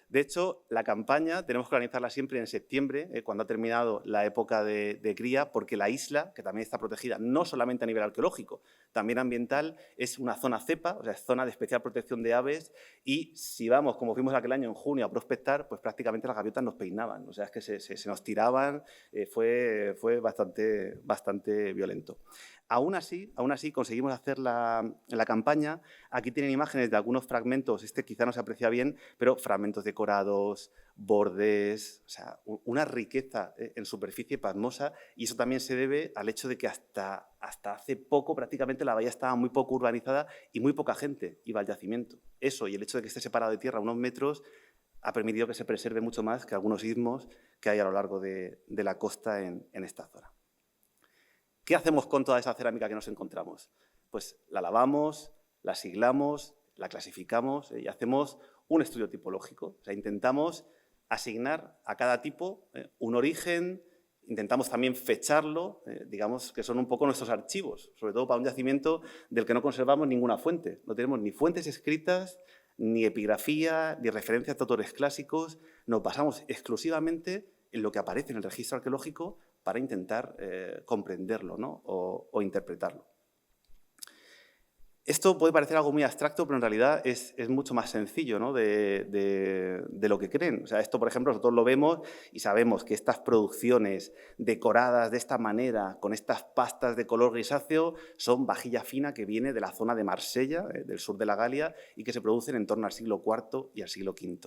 De hecho, la campaña tenemos que organizarla siempre en septiembre, cuando ha terminado la época de cría, porque la isla, que también está protegida no solamente a nivel arqueológico, también ambiental, es una zona cepa, o sea, es zona de especial protección de aves, y si vamos, como fuimos aquel año en junio, a prospectar, pues prácticamente las gaviotas nos peinaban, o sea, es que se nos tiraban, fue bastante violento. Aún así, conseguimos hacer la campaña. Aquí tienen imágenes de algunos fragmentos, este quizá no se aprecia bien, pero fragmentos decorados, bordes, o sea, una riqueza en superficie pasmosa, y eso también se debe al hecho de que hasta hace poco prácticamente la bahía estaba muy poco urbanizada y muy poca gente iba al yacimiento. Eso y el hecho de que esté separado de tierra unos metros ha permitido que se preserve mucho más que algunos istmos que hay a lo largo de la costa en esta zona. ¿Qué hacemos con toda esa cerámica que nos encontramos? Pues la lavamos, la siglamos, la clasificamos y hacemos un estudio tipológico. O sea, intentamos asignar a cada tipo un origen, intentamos también fecharlo, digamos que son un poco nuestros archivos, sobre todo para un yacimiento del que no conservamos ninguna fuente. No tenemos ni fuentes escritas, ni epigrafía, ni referencias de autores clásicos. Nos basamos exclusivamente en lo que aparece en el registro arqueológico para intentar comprenderlo, ¿no? o interpretarlo. Esto puede parecer algo muy abstracto, pero en realidad es mucho más sencillo, ¿no? de lo que creen. O sea, esto, por ejemplo, nosotros lo vemos y sabemos que estas producciones decoradas de esta manera, con estas pastas de color grisáceo, son vajilla fina que viene de la zona de Marsella, del sur de la Galia, y que se producen en torno al siglo IV y al siglo V.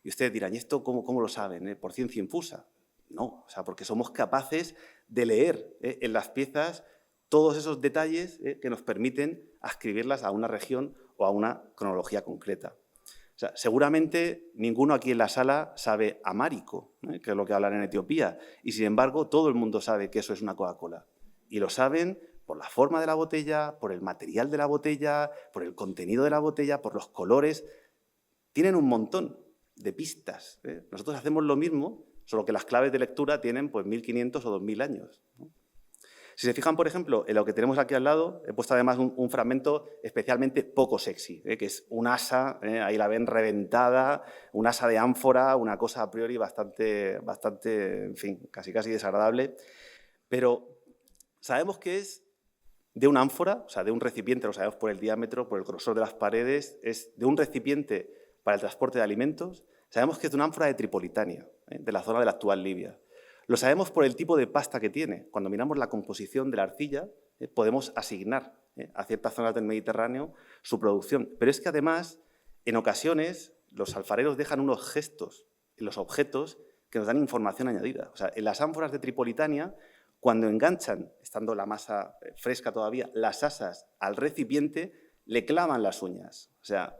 Y ustedes dirán, ¿y esto cómo lo saben? ¿Por ciencia infusa? No, o sea, porque somos capaces de leer en las piezas todos esos detalles que nos permiten adscribirlas a una región o a una cronología concreta. O sea, seguramente ninguno aquí en la sala sabe amárico, que es lo que hablan en Etiopía, y sin embargo todo el mundo sabe que eso es una Coca-Cola. Y lo saben por la forma de la botella, por el material de la botella, por el contenido de la botella, por los colores. Tienen un montón de pistas. Nosotros hacemos lo mismo, solo que las claves de lectura tienen pues 1.500 o 2.000 años, ¿no? Si se fijan, por ejemplo, en lo que tenemos aquí al lado, he puesto además un fragmento especialmente poco sexy, que es un asa, ahí la ven reventada, un asa de ánfora, una cosa a priori bastante, en fin, casi desagradable. Pero sabemos que es de una ánfora, o sea, de un recipiente, lo sabemos por el diámetro, por el grosor de las paredes, es de un recipiente para el transporte de alimentos. Sabemos que es de una ánfora de Tripolitania, de la zona de la actual Libia. Lo sabemos por el tipo de pasta que tiene. Cuando miramos la composición de la arcilla, podemos asignar a ciertas zonas del Mediterráneo su producción. Pero es que además, en ocasiones, los alfareros dejan unos gestos en los objetos que nos dan información añadida. O sea, en las ánforas de Tripolitania, cuando enganchan, estando la masa fresca todavía, las asas al recipiente, le clavan las uñas. O sea,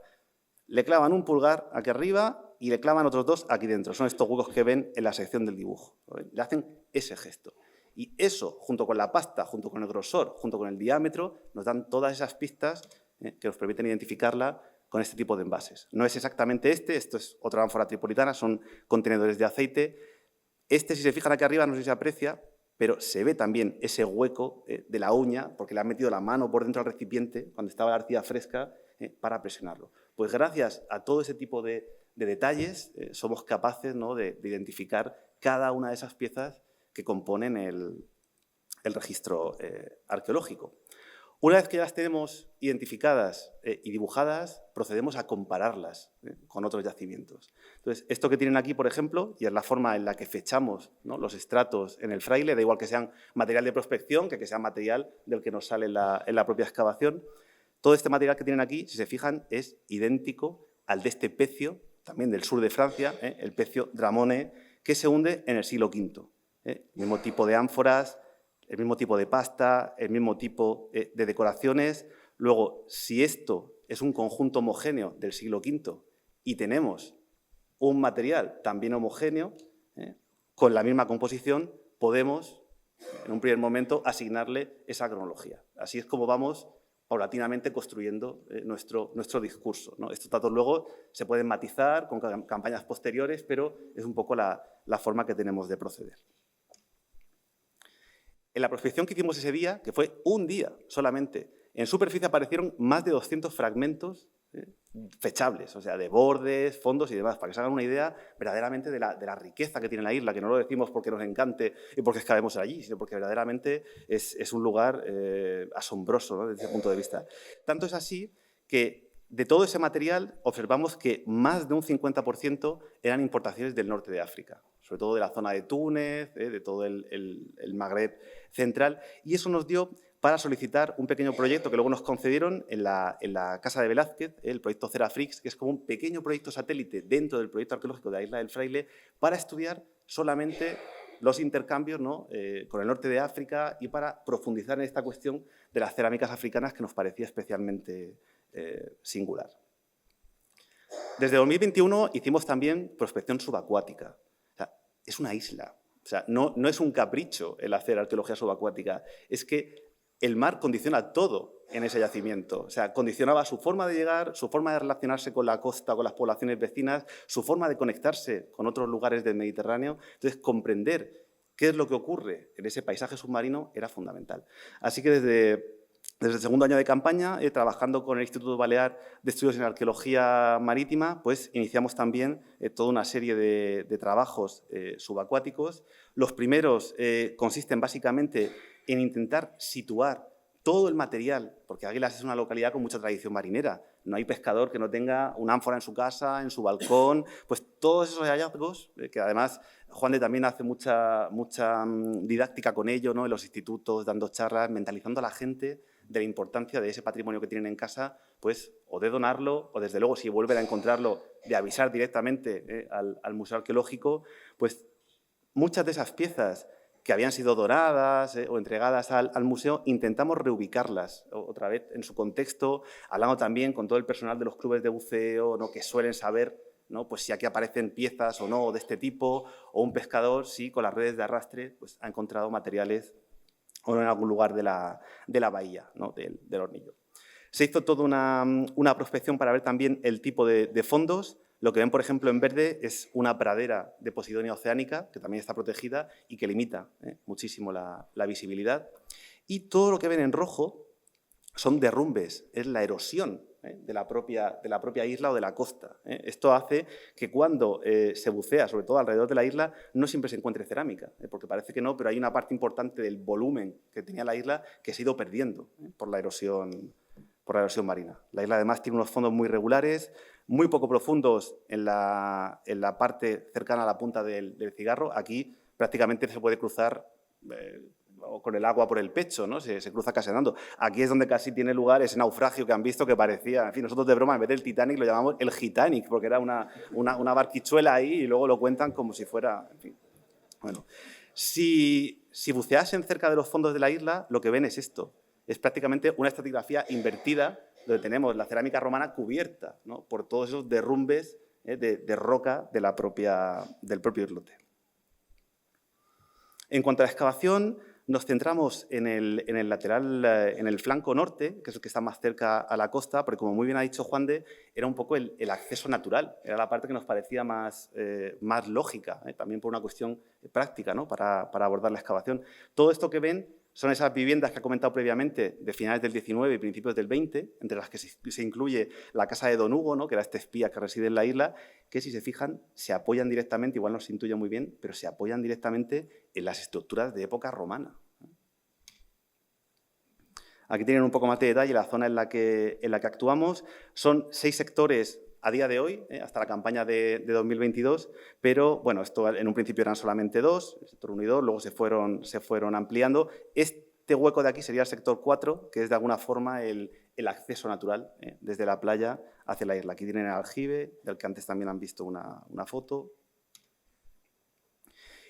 le clavan un pulgar aquí arriba y le clavan otros dos aquí dentro. Son estos huecos que ven en la sección del dibujo. Le hacen ese gesto. Y eso, junto con la pasta, junto con el grosor, junto con el diámetro, nos dan todas esas pistas que nos permiten identificarla con este tipo de envases. No es exactamente esto es otra ánfora tripolitana, son contenedores de aceite. Si se fijan aquí arriba, no sé si se aprecia, pero se ve también ese hueco de la uña, porque le han metido la mano por dentro del recipiente, cuando estaba la arcilla fresca, para presionarlo. Pues gracias a todo ese tipo de detalles somos capaces, ¿no?, de identificar cada una de esas piezas que componen el registro arqueológico. Una vez que las tenemos identificadas y dibujadas, procedemos a compararlas con otros yacimientos. Entonces, esto que tienen aquí, por ejemplo, y es la forma en la que fechamos, ¿no?, los estratos en el Fraile, da igual que sean material de prospección que sean material del que nos sale en la propia excavación. Todo este material que tienen aquí, si se fijan, es idéntico al de este pecio, también del sur de Francia, el pecio Dramone, que se hunde en el siglo V. El mismo tipo de ánforas, el mismo tipo de pasta, el mismo tipo de decoraciones. Luego, si esto es un conjunto homogéneo del siglo V y tenemos un material también homogéneo, con la misma composición, podemos, en un primer momento, asignarle esa cronología. Así es como vamos paulatinamente construyendo nuestro discurso, ¿no? Estos datos luego se pueden matizar con campañas posteriores, pero es un poco la forma que tenemos de proceder. En la prospección que hicimos ese día, que fue un día solamente, en superficie aparecieron más de 200 fragmentos fechables, o sea, de bordes, fondos y demás, para que se hagan una idea verdaderamente de la riqueza que tiene la isla, que no lo decimos porque nos encante y porque escabemos allí, sino porque verdaderamente es un lugar asombroso, ¿no?, desde ese punto de vista. Tanto es así que de todo ese material observamos que más de un 50% eran importaciones del norte de África, sobre todo de la zona de Túnez, de todo el Magreb central, y eso nos dio para solicitar un pequeño proyecto que luego nos concedieron en la Casa de Velázquez, el proyecto Cerafrix, que es como un pequeño proyecto satélite dentro del proyecto arqueológico de la Isla del Fraile, para estudiar solamente los intercambios, ¿no?, con el norte de África y para profundizar en esta cuestión de las cerámicas africanas que nos parecía especialmente singular. Desde 2021 hicimos también prospección subacuática. O sea, es una isla. O sea, no es un capricho el hacer arqueología subacuática, es que el mar condiciona todo en ese yacimiento. O sea, condicionaba su forma de llegar, su forma de relacionarse con la costa, con las poblaciones vecinas, su forma de conectarse con otros lugares del Mediterráneo. Entonces, comprender qué es lo que ocurre en ese paisaje submarino era fundamental. Así que desde Desde el segundo año de campaña, trabajando con el Instituto Balear de Estudios en Arqueología Marítima, pues iniciamos también toda una serie de trabajos subacuáticos. Los primeros consisten básicamente en intentar situar todo el material, porque Águilas es una localidad con mucha tradición marinera. No hay pescador que no tenga un ánfora en su casa, en su balcón. Pues todos esos hallazgos, que además Juan de también hace mucha didáctica con ello, ¿no? En los institutos, dando charlas, mentalizando a la gente de la importancia de ese patrimonio que tienen en casa, pues o de donarlo, o desde luego, si vuelven a encontrarlo, de avisar directamente al Museo Arqueológico. Pues muchas de esas piezas que habían sido donadas o entregadas al museo, intentamos reubicarlas otra vez en su contexto, hablando también con todo el personal de los clubes de buceo, ¿no? Que suelen saber, ¿no? Pues si aquí aparecen piezas o no de este tipo, o un pescador si con las redes de arrastre pues, ha encontrado materiales o en algún lugar de la bahía, ¿no? del Hornillo. Se hizo toda una prospección para ver también el tipo de fondos. Lo que ven, por ejemplo, en verde es una pradera de Posidonia oceánica, que también está protegida y que limita muchísimo la visibilidad. Y todo lo que ven en rojo son derrumbes, es la erosión de la propia isla o de la costa. Esto hace que cuando se bucea, sobre todo alrededor de la isla, no siempre se encuentre cerámica, porque parece que no, pero hay una parte importante del volumen que tenía la isla que se ha ido perdiendo por la erosión marina. La isla además tiene unos fondos muy regulares, muy poco profundos en la parte cercana a la punta del cigarro. Aquí prácticamente se puede cruzar con el agua por el pecho, ¿no? Se cruza casi andando. Aquí es donde casi tiene lugar ese naufragio que han visto que parecía, en fin, nosotros de broma en vez del Titanic lo llamamos el Gitanic, porque era una barquichuela ahí y luego lo cuentan como si fuera, en fin. Bueno, si buceasen cerca de los fondos de la isla, lo que ven es esto. Es prácticamente una estratigrafía invertida donde tenemos la cerámica romana cubierta, ¿no? Por todos esos derrumbes de roca del propio islote. En cuanto a la excavación, nos centramos en el lateral, en el flanco norte, que es el que está más cerca a la costa, porque como muy bien ha dicho Juan de, era un poco el acceso natural, era la parte que nos parecía más lógica, también por una cuestión práctica, ¿no? para abordar la excavación. Todo esto que ven son esas viviendas que he comentado previamente de finales del 19 y principios del 20, entre las que se incluye la casa de Don Hugo, ¿no? Que era este espía que reside en la isla, que si se fijan se apoyan directamente, igual no se intuye muy bien, pero se apoyan directamente en las estructuras de época romana. Aquí tienen un poco más de detalle la zona en la que actuamos. Son 6 sectores a día de hoy, hasta la campaña de 2022, pero bueno, esto en un principio eran solamente 2, el sector 1 y 2, luego se fueron ampliando. Este hueco de aquí sería el sector 4, que es de alguna forma el acceso natural desde la playa hacia la isla. Aquí tienen el aljibe, del que antes también han visto una foto.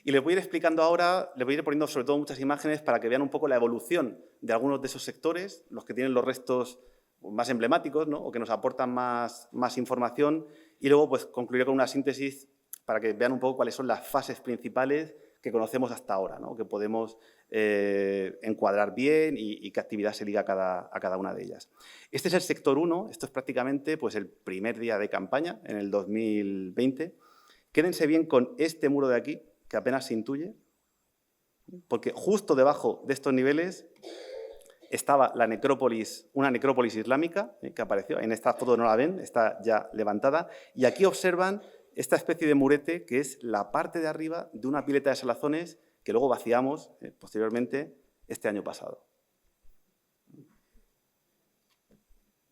Y les voy a ir explicando ahora, les voy a ir poniendo sobre todo muchas imágenes para que vean un poco la evolución de algunos de esos sectores, los que tienen los restos más emblemáticos, ¿no? O que nos aportan más información, y luego pues, concluiré con una síntesis para que vean un poco cuáles son las fases principales que conocemos hasta ahora, ¿no? Que podemos encuadrar bien y qué actividad se liga a cada una de ellas. Este es el sector 1, esto es prácticamente pues, el primer día de campaña, en el 2020. Quédense bien con este muro de aquí, que apenas se intuye, porque justo debajo de estos niveles estaba una necrópolis islámica que apareció. En esta foto no la ven, está ya levantada. Y aquí observan esta especie de murete que es la parte de arriba de una pileta de salazones que luego vaciamos posteriormente este año pasado.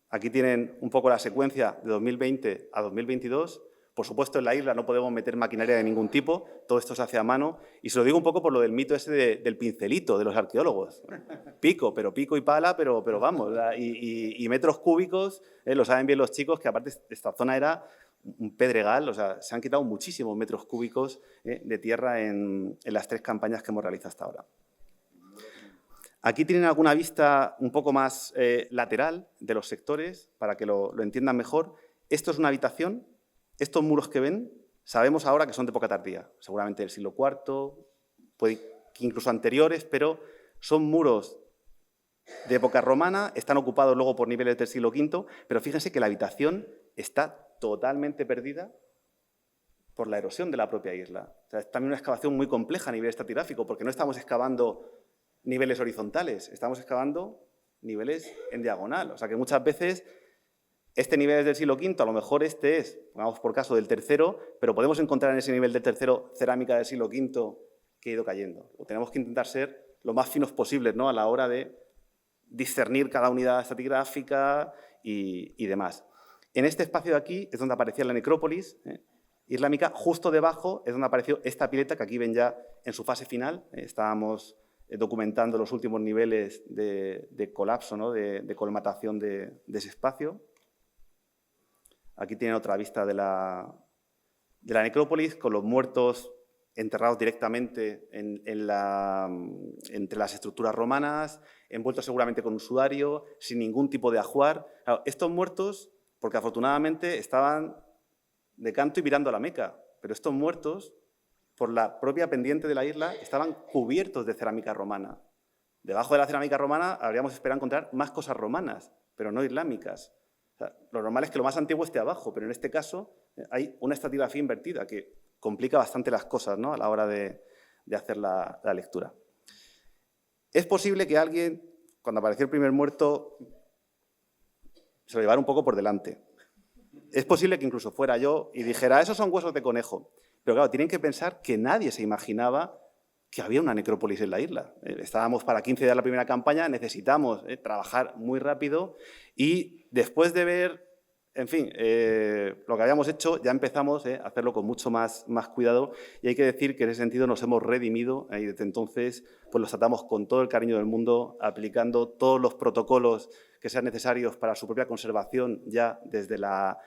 Aquí tienen un poco la secuencia de 2020 a 2022. Por supuesto, en la isla no podemos meter maquinaria de ningún tipo, todo esto se hace a mano. Y se lo digo un poco por lo del mito ese del pincelito de los arqueólogos. Pico y pala, pero vamos. Y metros cúbicos, lo saben bien los chicos, que aparte esta zona era un pedregal, o sea, se han quitado muchísimos metros cúbicos de tierra en las 3 campañas que hemos realizado hasta ahora. Aquí tienen alguna vista un poco más lateral de los sectores, para que lo entiendan mejor. Esto es una habitación. Estos muros que ven, sabemos ahora que son de época tardía, seguramente del siglo IV, puede que incluso anteriores, pero son muros de época romana, están ocupados luego por niveles del siglo V, pero fíjense que la habitación está totalmente perdida por la erosión de la propia isla. O sea, es también una excavación muy compleja a nivel estratigráfico, porque no estamos excavando niveles horizontales, estamos excavando niveles en diagonal. O sea que muchas veces este nivel es del siglo V, a lo mejor este es, pongamos por caso, del tercero, pero podemos encontrar en ese nivel del tercero cerámica del siglo V que ha ido cayendo. O tenemos que intentar ser lo más finos posibles, ¿no?, a la hora de discernir cada unidad estratigráfica y demás. En este espacio de aquí es donde aparecía la necrópolis islámica. Justo debajo es donde apareció esta pileta, que aquí ven ya en su fase final. Estábamos documentando los últimos niveles de colapso, ¿no?, de colmatación de ese espacio. Aquí tienen otra vista de la necrópolis, con los muertos enterrados directamente entre las estructuras romanas, envueltos seguramente con un sudario, sin ningún tipo de ajuar. Claro, estos muertos, porque afortunadamente estaban de canto y mirando a la Meca, pero estos muertos, por la propia pendiente de la isla, estaban cubiertos de cerámica romana. Debajo de la cerámica romana habríamos esperado encontrar más cosas romanas, pero no islámicas. O sea, lo normal es que lo más antiguo esté abajo, pero en este caso hay una estratigrafía invertida que complica bastante las cosas, ¿no?, a la hora de hacer la lectura. Es posible que alguien, cuando apareció el primer muerto, se lo llevara un poco por delante. Es posible que incluso fuera yo y dijera, esos son huesos de conejo. Pero claro, tienen que pensar que nadie se imaginaba que había una necrópolis en la isla. Estábamos para 15 días de la primera campaña, necesitamos trabajar muy rápido y después de ver, en fin, lo que habíamos hecho, ya empezamos a hacerlo con mucho más cuidado y hay que decir que en ese sentido nos hemos redimido y desde entonces pues los tratamos con todo el cariño del mundo, aplicando todos los protocolos que sean necesarios para su propia conservación ya desde la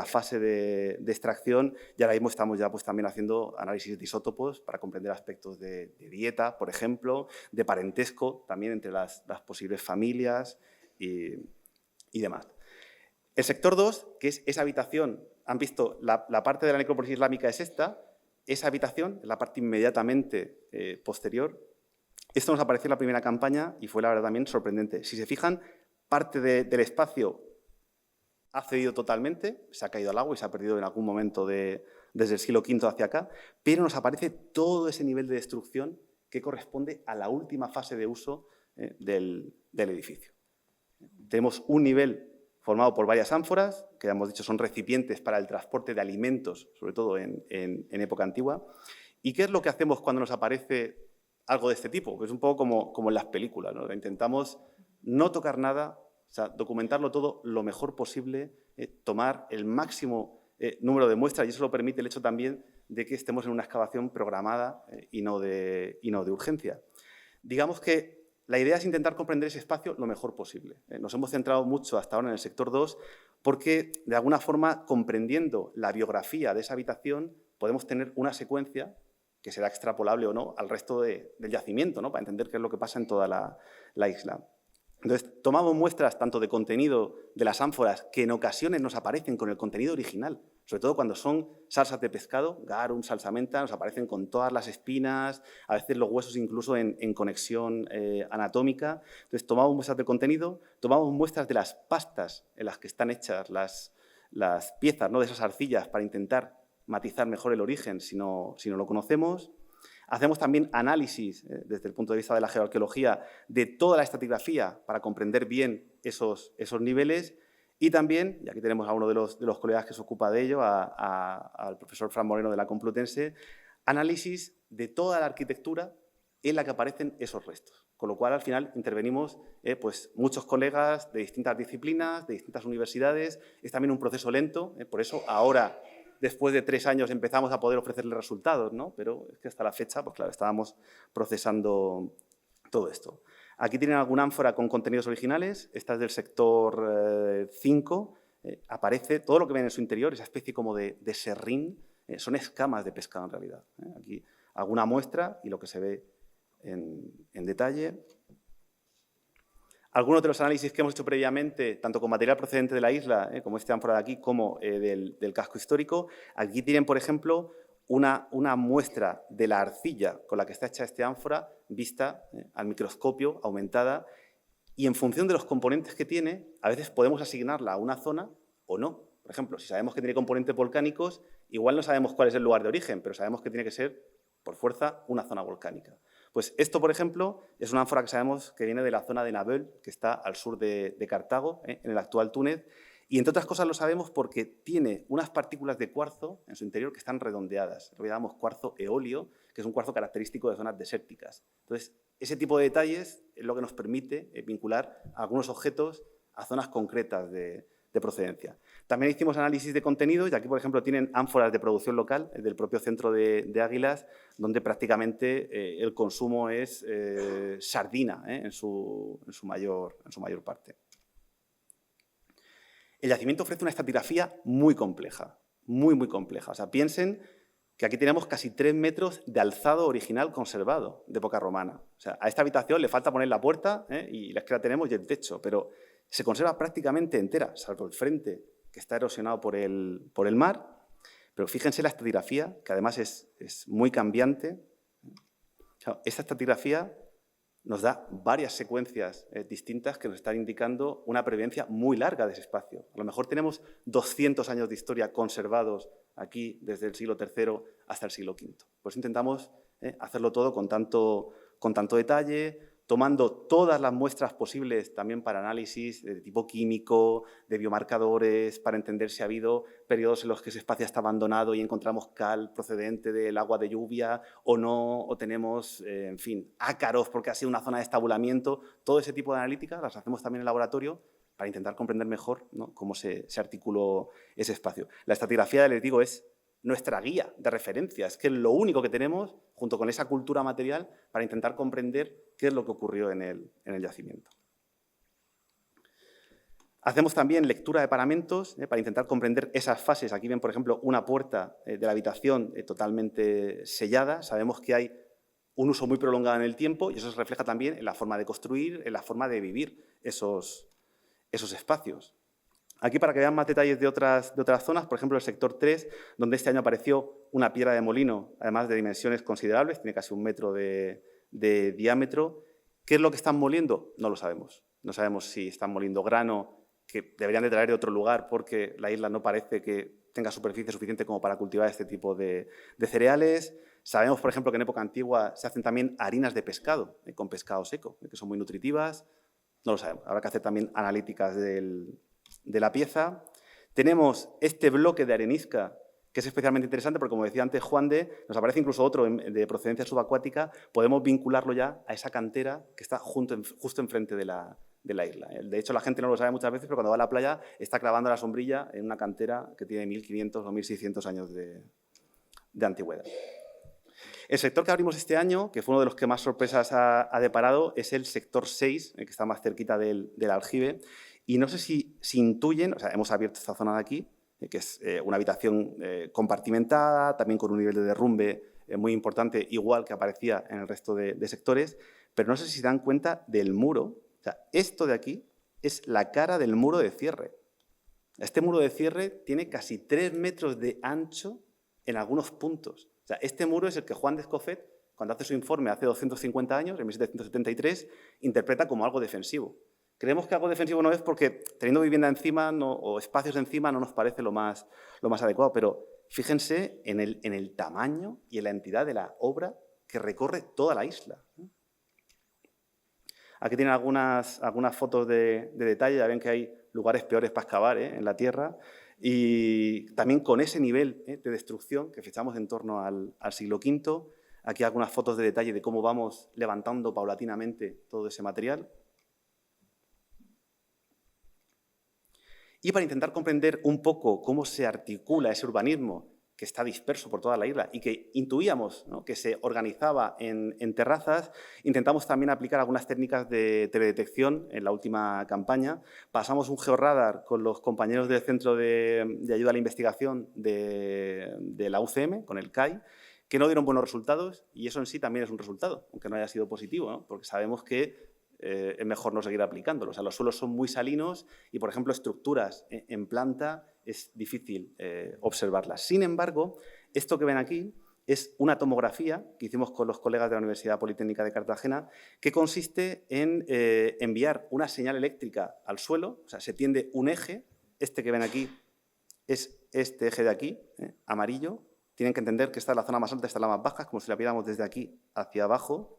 fase de extracción, y ahora mismo estamos ya pues también haciendo análisis de isótopos para comprender aspectos de dieta, por ejemplo, de parentesco también entre las posibles familias y demás. El sector 2, que es esa habitación, han visto, la parte de la necrópolis islámica es esa habitación, la parte inmediatamente posterior. Esto nos apareció en la primera campaña y fue la verdad también sorprendente. Si se fijan, parte del espacio ha cedido totalmente, se ha caído al agua y se ha perdido en algún momento desde el siglo V hacia acá, pero nos aparece todo ese nivel de destrucción que corresponde a la última fase de uso del edificio. Tenemos un nivel formado por varias ánforas, que ya hemos dicho son recipientes para el transporte de alimentos, sobre todo en época antigua. ¿Y qué es lo que hacemos cuando nos aparece algo de este tipo? Pues un poco como en las películas, ¿no? Intentamos no tocar nada, o sea, documentarlo todo lo mejor posible, tomar el máximo número de muestras, y eso lo permite el hecho también de que estemos en una excavación programada y no de urgencia. Digamos que la idea es intentar comprender ese espacio lo mejor posible. Nos hemos centrado mucho hasta ahora en el sector 2 porque, de alguna forma, comprendiendo la biografía de esa habitación, podemos tener una secuencia que será extrapolable o no al resto del yacimiento, ¿no?, para entender qué es lo que pasa en toda la isla. Entonces, tomamos muestras tanto de contenido de las ánforas, que en ocasiones nos aparecen con el contenido original, sobre todo cuando son salsas de pescado, garum, salsamenta, nos aparecen con todas las espinas, a veces los huesos incluso en conexión anatómica. Entonces, tomamos muestras del contenido, tomamos muestras de las pastas en las que están hechas las piezas, ¿no?, de esas arcillas, para intentar matizar mejor el origen si no lo conocemos. Hacemos también análisis, desde el punto de vista de la geoarqueología, de toda la estratigrafía para comprender bien esos niveles. Y también, y aquí tenemos a uno de los colegas que se ocupa de ello, al profesor Fran Moreno de la Complutense, análisis de toda la arquitectura en la que aparecen esos restos. Con lo cual, al final, intervenimos pues, muchos colegas de distintas disciplinas, de distintas universidades. Es también un proceso lento, por eso ahora, después de 3 años, empezamos a poder ofrecerle resultados, ¿no? Pero es que hasta la fecha, pues claro, estábamos procesando todo esto. Aquí tienen alguna ánfora con contenidos originales. Esta es del sector 5. Aparece todo lo que ven en su interior, esa especie como de serrín. Son escamas de pescado, en realidad. Aquí alguna muestra y lo que se ve en detalle. Algunos de los análisis que hemos hecho previamente, tanto con material procedente de la isla, como este ánfora de aquí, como del casco histórico, aquí tienen, por ejemplo, una muestra de la arcilla con la que está hecha este ánfora, vista al microscopio, aumentada, y en función de los componentes que tiene, a veces podemos asignarla a una zona o no. Por ejemplo, si sabemos que tiene componentes volcánicos, igual no sabemos cuál es el lugar de origen, pero sabemos que tiene que ser, por fuerza, una zona volcánica. Pues esto, por ejemplo, es una ánfora que sabemos que viene de la zona de Nabeul, que está al sur de Cartago, en el actual Túnez, y entre otras cosas lo sabemos porque tiene unas partículas de cuarzo en su interior que están redondeadas. Lo llamamos cuarzo eolio, que es un cuarzo característico de zonas desérticas. Entonces, ese tipo de detalles es lo que nos permite vincular algunos objetos a zonas concretas de procedencia. También hicimos análisis de contenidos y aquí, por ejemplo, tienen ánforas de producción local del propio centro de Águilas, donde prácticamente el consumo es sardina en su mayor parte. El yacimiento ofrece una estratigrafía muy compleja, muy compleja. O sea, piensen que aquí tenemos casi 3 metros de alzado original conservado de época romana. O sea, a esta habitación le falta poner la puerta y la esquina tenemos y el techo, pero se conserva prácticamente entera, salvo el frente, que está erosionado por el mar. Pero fíjense la estratigrafía, que además es muy cambiante. O sea, esta estratigrafía nos da varias secuencias distintas que nos están indicando una previvencia muy larga de ese espacio. A lo mejor tenemos 200 años de historia conservados aquí desde el siglo III hasta el siglo V. Por eso intentamos hacerlo todo con tanto detalle, tomando todas las muestras posibles también para análisis de tipo químico, de biomarcadores, para entender si ha habido periodos en los que ese espacio está abandonado y encontramos cal procedente del agua de lluvia o no, o tenemos, en fin, ácaros porque ha sido una zona de estabulamiento. Todo ese tipo de analíticas las hacemos también en el laboratorio para intentar comprender mejor, ¿no?, cómo se articuló ese espacio. La estratigrafía, les digo, es nuestra guía de referencia. Es que es lo único que tenemos, junto con esa cultura material, para intentar comprender qué es lo que ocurrió en el yacimiento. Hacemos también lectura de paramentos para intentar comprender esas fases. Aquí ven, por ejemplo, una puerta de la habitación totalmente sellada. Sabemos que hay un uso muy prolongado en el tiempo y eso se refleja también en la forma de construir, en la forma de vivir esos espacios. Aquí, para que vean más detalles de otras zonas, por ejemplo, el sector 3, donde este año apareció una piedra de molino, además de dimensiones considerables, tiene casi 1 metro de diámetro. ¿Qué es lo que están moliendo? No lo sabemos. No sabemos si están moliendo grano, que deberían de traer de otro lugar porque la isla no parece que tenga superficie suficiente como para cultivar este tipo de cereales. Sabemos, por ejemplo, que en época antigua se hacen también harinas de pescado, con pescado seco, que son muy nutritivas. No lo sabemos. Habrá que hacer también analíticas de la pieza. Tenemos este bloque de arenisca, que es especialmente interesante porque, como decía antes Juan de, nos aparece incluso otro de procedencia subacuática, podemos vincularlo ya a esa cantera que está justo enfrente de la isla. De hecho, la gente no lo sabe muchas veces, pero cuando va a la playa está clavando la sombrilla en una cantera que tiene 1.500 o 1.600 años de antigüedad. El sector que abrimos este año, que fue uno de los que más sorpresas ha deparado, es el sector 6, que está más cerquita del aljibe. Y no sé si intuyen, o sea, hemos abierto esta zona de aquí, que es una habitación compartimentada, también con un nivel de derrumbe muy importante, igual que aparecía en el resto de sectores, pero no sé si se dan cuenta del muro. O sea, esto de aquí es la cara del muro de cierre. Este muro de cierre tiene casi 3 metros de ancho en algunos puntos. O sea, este muro es el que Juan de Escofet, cuando hace su informe hace 250 años, en 1773, interpreta como algo defensivo. Creemos que algo defensivo no es porque teniendo vivienda encima o espacios encima no nos parece lo más adecuado, pero fíjense en el tamaño y en la entidad de la obra que recorre toda la isla. Aquí tienen algunas fotos de detalle, ya ven que hay lugares peores para excavar en la tierra y también con ese nivel de destrucción que fechamos en torno al siglo V. Aquí algunas fotos de detalle de cómo vamos levantando paulatinamente todo ese material. Y para intentar comprender un poco cómo se articula ese urbanismo que está disperso por toda la isla y que intuíamos, ¿no?, que se organizaba en terrazas, intentamos también aplicar algunas técnicas de teledetección en la última campaña. Pasamos un georradar con los compañeros del Centro de Ayuda a la Investigación de la UCM, con el CAI, que no dieron buenos resultados y eso en sí también es un resultado, aunque no haya sido positivo, ¿no?, porque sabemos que es mejor no seguir aplicándolo. O sea, los suelos son muy salinos y, por ejemplo, estructuras en planta es difícil observarlas. Sin embargo, esto que ven aquí es una tomografía que hicimos con los colegas de la Universidad Politécnica de Cartagena que consiste en enviar una señal eléctrica al suelo. O sea, se tiende un eje, este que ven aquí es este eje de aquí, amarillo. Tienen que entender que esta es la zona más alta, esta es la más baja, como si la viéramos desde aquí hacia abajo.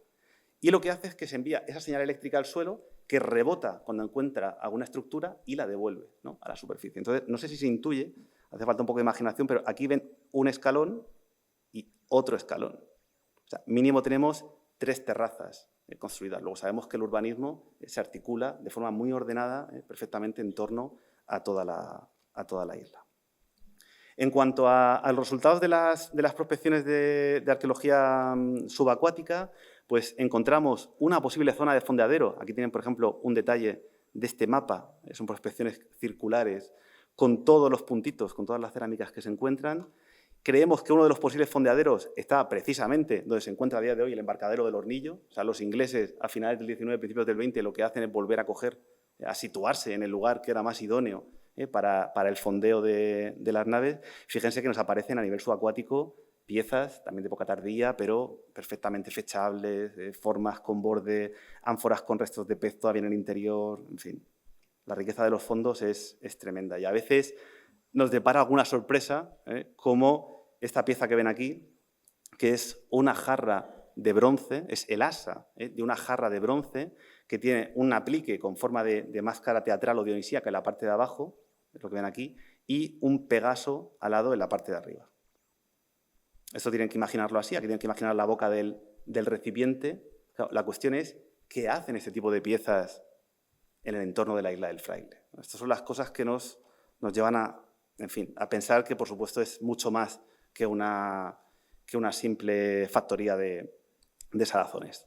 y lo que hace es que se envía esa señal eléctrica al suelo que rebota cuando encuentra alguna estructura y la devuelve, ¿no?, a la superficie. Entonces, no sé si se intuye, hace falta un poco de imaginación, pero aquí ven un escalón y otro escalón. O sea, mínimo tenemos 3 terrazas construidas. Luego sabemos que el urbanismo se articula de forma muy ordenada, perfectamente en torno a toda la isla. En cuanto a los resultados de las prospecciones de arqueología subacuática, pues encontramos una posible zona de fondeadero. Aquí tienen, por ejemplo, un detalle de este mapa. Son prospecciones circulares con todos los puntitos, con todas las cerámicas que se encuentran. Creemos que uno de los posibles fondeaderos está precisamente donde se encuentra a día de hoy el embarcadero del Hornillo. O sea, los ingleses a finales del 19, principios del 20, lo que hacen es volver a coger, a situarse en el lugar que era más idóneo para el fondeo de las naves. Fíjense que nos aparecen a nivel subacuático piezas también de época tardía, pero perfectamente fechables, formas con borde, ánforas con restos de pez todavía en el interior, en fin. La riqueza de los fondos es tremenda y a veces nos depara alguna sorpresa, como esta pieza que ven aquí, que es una jarra de bronce, es el asa de una jarra de bronce que tiene un aplique con forma de máscara teatral o dionisíaca en la parte de abajo, es lo que ven aquí, y un Pegaso alado en la parte de arriba. Esto tienen que imaginarlo así, aquí tienen que imaginar la boca del recipiente. Claro, la cuestión es, ¿qué hacen este tipo de piezas en el entorno de la isla del Fraile? Estas son las cosas que nos llevan a pensar que, por supuesto, es mucho más que una simple factoría de salazones.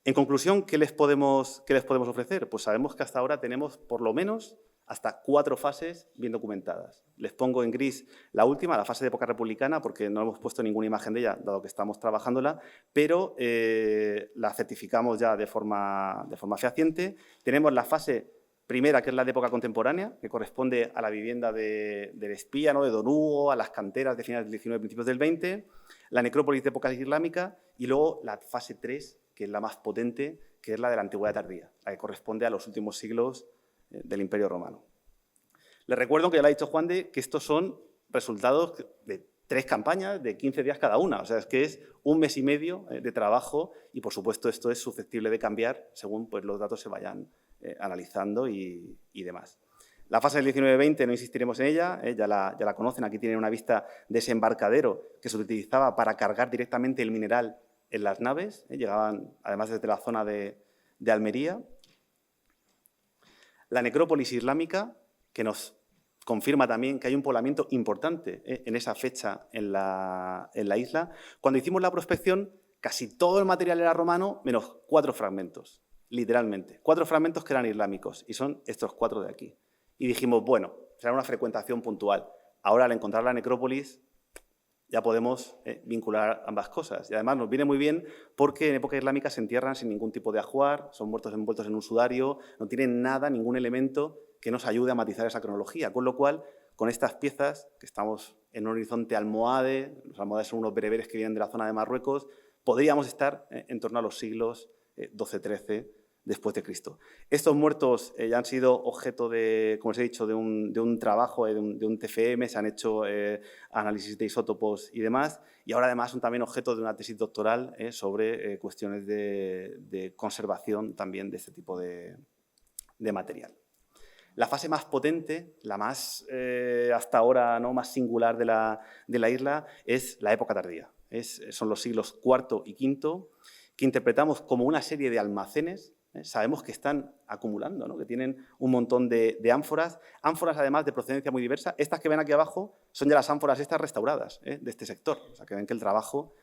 En conclusión, ¿qué les podemos ofrecer? Pues sabemos que hasta ahora tenemos, por lo menos, hasta 4 fases bien documentadas. Les pongo en gris la última, la fase de época republicana, porque no hemos puesto ninguna imagen de ella, dado que estamos trabajándola, pero la certificamos ya de forma fehaciente. Tenemos la fase primera, que es la de época contemporánea, que corresponde a la vivienda del espía, ¿no?, de Don Hugo, a las canteras de finales del 19, principios del 20, la necrópolis de época islámica y luego la fase 3, que es la más potente, que es la de la antigüedad tardía, la que corresponde a los últimos siglos del Imperio Romano. Les recuerdo que ya lo ha dicho Juan de que estos son resultados de 3 campañas de 15 días cada una. O sea, es que es un mes y medio de trabajo y, por supuesto, esto es susceptible de cambiar según pues, los datos se vayan analizando y demás. La fase del 19-20 no insistiremos en ella, ya la conocen. Aquí tienen una vista de ese embarcadero que se utilizaba para cargar directamente el mineral en las naves. Llegaban, además, desde la zona de Almería. La necrópolis islámica, que nos confirma también que hay un poblamiento importante en esa fecha en la isla. Cuando hicimos la prospección, casi todo el material era romano, menos 4 fragmentos, literalmente. 4 fragmentos que eran islámicos, y son estos 4 de aquí. Y dijimos, bueno, será una frecuentación puntual. Ahora, al encontrar la necrópolis, ya podemos vincular ambas cosas. Y además nos viene muy bien porque en época islámica se entierran sin ningún tipo de ajuar, son muertos envueltos en un sudario, no tienen nada, ningún elemento que nos ayude a matizar esa cronología. Con lo cual, con estas piezas, que estamos en un horizonte almohade, los almohades son unos bereberes que vienen de la zona de Marruecos, podríamos estar en torno a los siglos XII-XIII después de Cristo. Estos muertos ya han sido objeto de, como os he dicho, de un trabajo, de un TFM, se han hecho análisis de isótopos y demás, y ahora además son también objeto de una tesis doctoral sobre cuestiones de conservación también de este tipo de material. La fase más potente, la más hasta ahora no más singular de la isla, es la época tardía. Son los siglos IV y V, que interpretamos como una serie de almacenes. Sabemos que están acumulando, ¿no?, que tienen un montón de ánforas, además de procedencia muy diversa. Estas que ven aquí abajo son ya las ánforas estas restauradas de este sector, o sea, que ven que el trabajo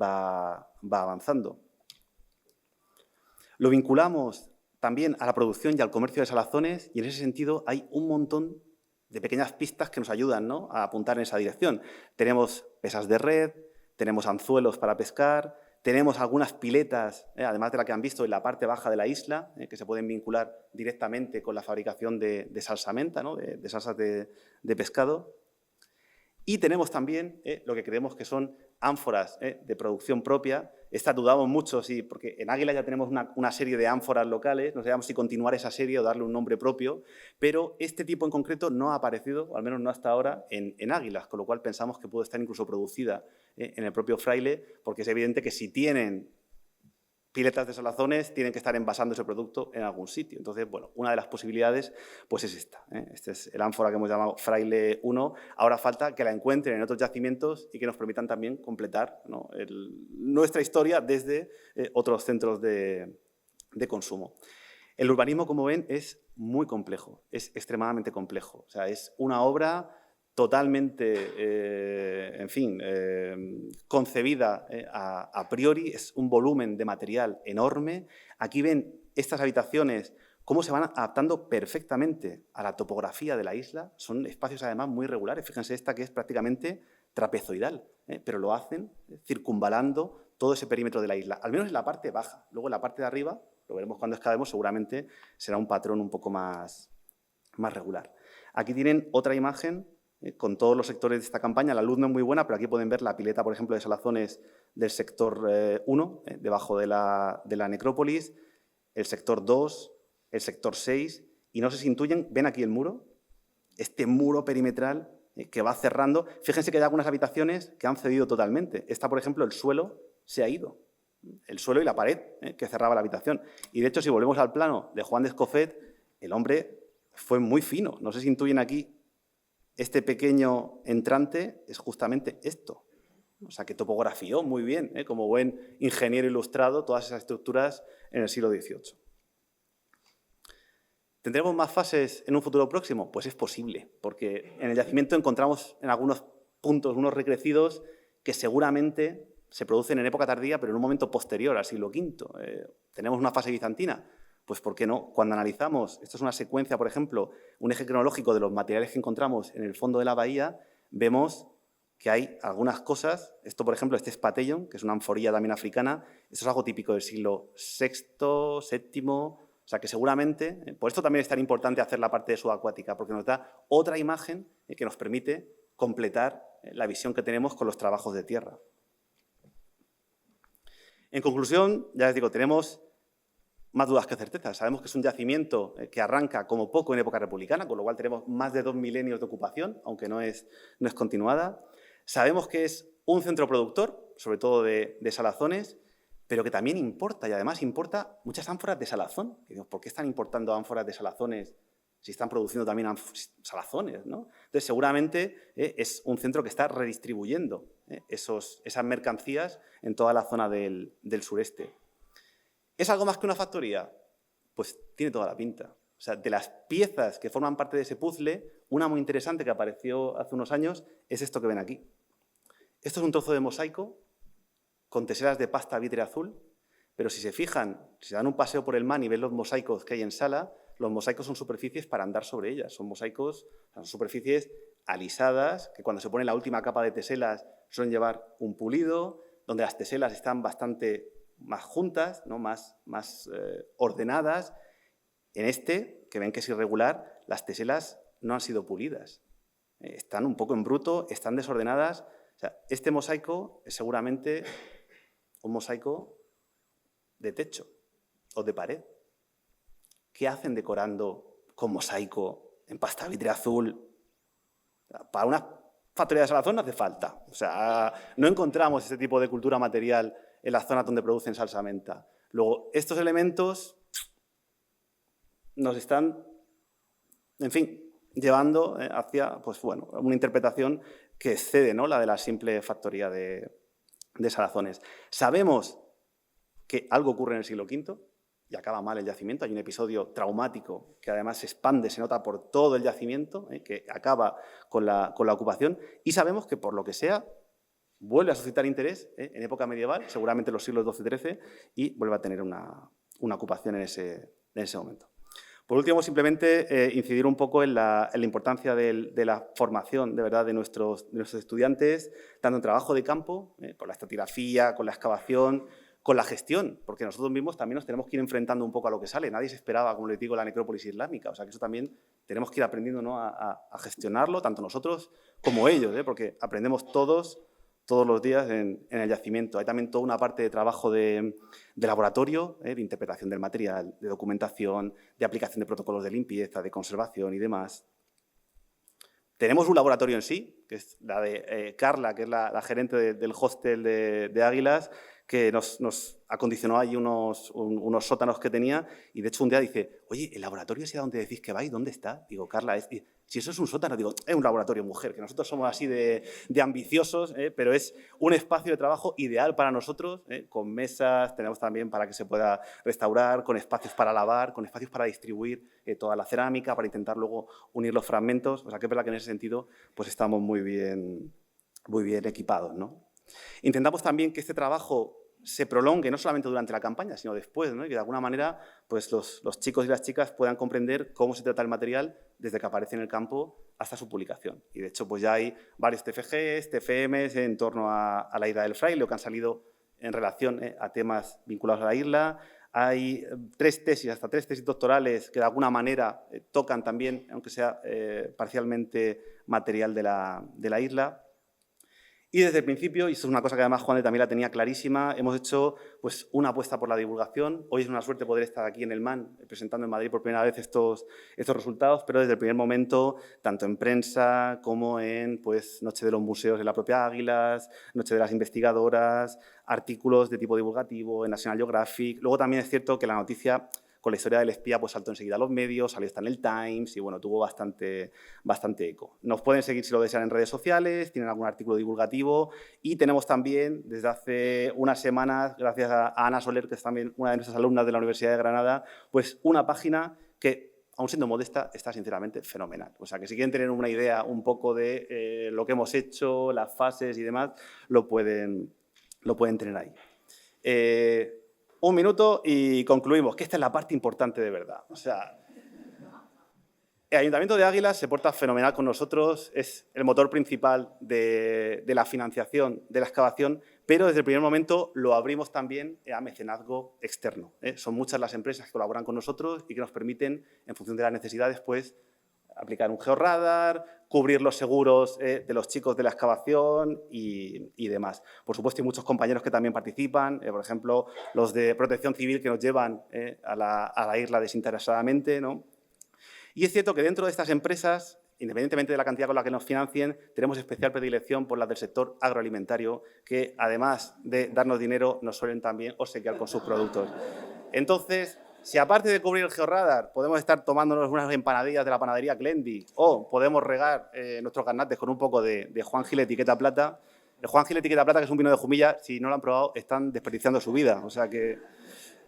va avanzando. Lo vinculamos también a la producción y al comercio de salazones y en ese sentido hay un montón de pequeñas pistas que nos ayudan, ¿no?, a apuntar en esa dirección. Tenemos pesas de red, tenemos anzuelos para pescar, tenemos algunas piletas, además de la que han visto en la parte baja de la isla, que se pueden vincular directamente con la fabricación de salsamenta, ¿no?, de salsas de pescado. Y tenemos también lo que creemos que son ánforas de producción propia. Esta dudamos mucho, sí, porque en Águila ya tenemos una serie de ánforas locales, no sabemos si continuar esa serie o darle un nombre propio, pero este tipo en concreto no ha aparecido, o al menos no hasta ahora, en Águilas, con lo cual pensamos que puede estar incluso producida en el propio Fraile, porque es evidente que si tienen piletas de salazones tienen que estar envasando ese producto en algún sitio. Entonces, bueno, una de las posibilidades pues es esta. Este es el ánfora que hemos llamado Fraile 1. Ahora falta que la encuentren en otros yacimientos y que nos permitan también completar, ¿no?, nuestra historia desde otros centros de consumo. El urbanismo, como ven, es muy complejo, es extremadamente complejo. O sea, es una obra totalmente, concebida a priori, es un volumen de material enorme. Aquí ven estas habitaciones, cómo se van adaptando perfectamente a la topografía de la isla. Son espacios, además, muy regulares. Fíjense esta que es prácticamente trapezoidal, pero lo hacen circunvalando todo ese perímetro de la isla, al menos en la parte baja. Luego en la parte de arriba, lo veremos cuando escalemos, seguramente será un patrón un poco más regular. Aquí tienen otra imagen con todos los sectores de esta campaña. La luz no es muy buena, pero aquí pueden ver la pileta, por ejemplo, de salazones del sector 1, debajo de la necrópolis, el sector 2, el sector 6, y no sé si intuyen, ven aquí el muro, este muro perimetral que va cerrando. Fíjense que hay algunas habitaciones que han cedido totalmente. Esta, por ejemplo, el suelo se ha ido. El suelo y la pared que cerraba la habitación. Y, de hecho, si volvemos al plano de Juan de Escofet, el hombre fue muy fino. No sé si intuyen aquí, este pequeño entrante es justamente esto. O sea, que topografió muy bien, como buen ingeniero ilustrado, todas esas estructuras en el siglo XVIII. ¿Tendremos más fases en un futuro próximo? Pues es posible, porque en el yacimiento encontramos en algunos puntos unos recrecidos que seguramente se producen en época tardía, pero en un momento posterior al siglo V. ¿Tenemos una fase bizantina? Pues ¿por qué no? Cuando analizamos, esto es una secuencia, por ejemplo, un eje cronológico de los materiales que encontramos en el fondo de la bahía, vemos que hay algunas cosas. Esto, por ejemplo, este es patellón, que es una anforilla también africana. Esto es algo típico del siglo VI, VII... O sea, que seguramente, por esto también es tan importante hacer la parte de subacuática, porque nos da otra imagen que nos permite completar la visión que tenemos con los trabajos de tierra. En conclusión, ya les digo, tenemos más dudas que certezas. Sabemos que es un yacimiento que arranca como poco en época republicana, con lo cual tenemos más de 2 milenios de ocupación, aunque no es continuada. Sabemos que es un centro productor, sobre todo de salazones, pero que también importa, y además importa muchas ánforas de salazón. ¿Por qué están importando ánforas de salazones si están produciendo también salazones, ¿no? Entonces, seguramente es un centro que está redistribuyendo esas mercancías en toda la zona del sureste. ¿Es algo más que una factoría? Pues tiene toda la pinta. O sea, de las piezas que forman parte de ese puzzle, una muy interesante que apareció hace unos años es esto que ven aquí. Esto es un trozo de mosaico con teselas de pasta vítrea azul, pero si se fijan, si dan un paseo por el MAN y ven los mosaicos que hay en sala, los mosaicos son superficies para andar sobre ellas, son mosaicos, son superficies alisadas, que cuando se pone la última capa de teselas suelen llevar un pulido, donde las teselas están bastante más juntas, ¿no?, más ordenadas. En este, que ven que es irregular, las teselas no han sido pulidas, están un poco en bruto, están desordenadas. O sea, este mosaico es seguramente un mosaico de techo o de pared. ¿Qué hacen decorando con mosaico en pasta vítrea azul? Para una factoría de salazón no hace falta. O sea, no encontramos este tipo de cultura material en las zonas donde producen salsamenta. Luego, estos elementos nos están, en fin, llevando hacia, pues bueno, una interpretación que excede, ¿no?, la de la simple factoría de salazones. Sabemos que algo ocurre en el siglo V y acaba mal el yacimiento. Hay un episodio traumático que además se expande, se nota por todo el yacimiento, que acaba con la ocupación. Y sabemos que, por lo que sea, vuelve a suscitar interés en época medieval, seguramente en los siglos XII-XIII, y vuelve a tener una ocupación en ese momento. Por último, simplemente incidir un poco en la importancia de la formación, de verdad, de nuestros estudiantes, tanto en trabajo de campo, con la estratigrafía, con la excavación, con la gestión, porque nosotros mismos también nos tenemos que ir enfrentando un poco a lo que sale. Nadie se esperaba, como les digo, la necrópolis islámica. O sea, que eso también tenemos que ir aprendiendo, ¿no?, a gestionarlo, tanto nosotros como ellos, porque aprendemos todos los días en el yacimiento. Hay también toda una parte de trabajo de laboratorio, de interpretación del material, de documentación, de aplicación de protocolos de limpieza, de conservación y demás. Tenemos un laboratorio en sí, que es la de Carla, que es la gerente del hostel de Águilas, que nos acondicionó ahí unos sótanos que tenía, y de hecho un día dice, oye, ¿el laboratorio ese a donde decís que vais, dónde está? Digo, Carla, si eso es un sótano, digo, es un laboratorio, mujer, que nosotros somos así de ambiciosos, pero es un espacio de trabajo ideal para nosotros, con mesas, tenemos también para que se pueda restaurar, con espacios para lavar, con espacios para distribuir toda la cerámica, para intentar luego unir los fragmentos. O sea, que es verdad que en ese sentido pues estamos muy bien equipados, ¿no? Intentamos también que este trabajo se prolongue no solamente durante la campaña, sino después, ¿no? Y que de alguna manera pues los chicos y las chicas puedan comprender cómo se trata el material desde que aparece en el campo hasta su publicación. Y de hecho pues ya hay varios TFGs, TFMs en torno a la isla del Fraile, que han salido en relación a temas vinculados a la isla. Hay hasta tres tesis doctorales que de alguna manera tocan también, aunque sea parcialmente, material de la isla. Y desde el principio, y esto es una cosa que además Juan también la tenía clarísima, hemos hecho pues, una apuesta por la divulgación. Hoy es una suerte poder estar aquí en el MAN presentando en Madrid por primera vez estos resultados, pero desde el primer momento, tanto en prensa como en pues, Noche de los Museos de la propia Águilas, Noche de las Investigadoras, artículos de tipo divulgativo en National Geographic. Luego también es cierto que la noticia con la historia del espía pues saltó enseguida a los medios, salió hasta en el Times y bueno, tuvo bastante eco. Nos pueden seguir si lo desean en redes sociales, tienen algún artículo divulgativo y tenemos también desde hace unas semanas, gracias a Ana Soler, que es también una de nuestras alumnas de la Universidad de Granada, pues una página que, aun siendo modesta, está sinceramente fenomenal. O sea, que si quieren tener una idea un poco de lo que hemos hecho, las fases y demás, lo pueden tener ahí. Un minuto y concluimos, que esta es la parte importante de verdad. O sea, el Ayuntamiento de Águilas se porta fenomenal con nosotros, es el motor principal de la financiación de la excavación, pero desde el primer momento lo abrimos también a mecenazgo externo. Son muchas las empresas que colaboran con nosotros y que nos permiten, en función de las necesidades, pues, aplicar un georradar, cubrir los seguros de los chicos de la excavación y demás. Por supuesto, hay muchos compañeros que también participan, por ejemplo, los de Protección Civil que nos llevan a la isla desinteresadamente, ¿no? Y es cierto que dentro de estas empresas, independientemente de la cantidad con la que nos financien, tenemos especial predilección por las del sector agroalimentario, que además de darnos dinero, nos suelen también obsequiar con sus productos. Entonces, si aparte de cubrir el georradar podemos estar tomándonos unas empanadillas de la panadería Glendi o podemos regar nuestros garnates con un poco de Juan Gil Etiqueta Plata, el Juan Gil Etiqueta Plata, que es un vino de Jumilla, si no lo han probado, están desperdiciando su vida. O sea que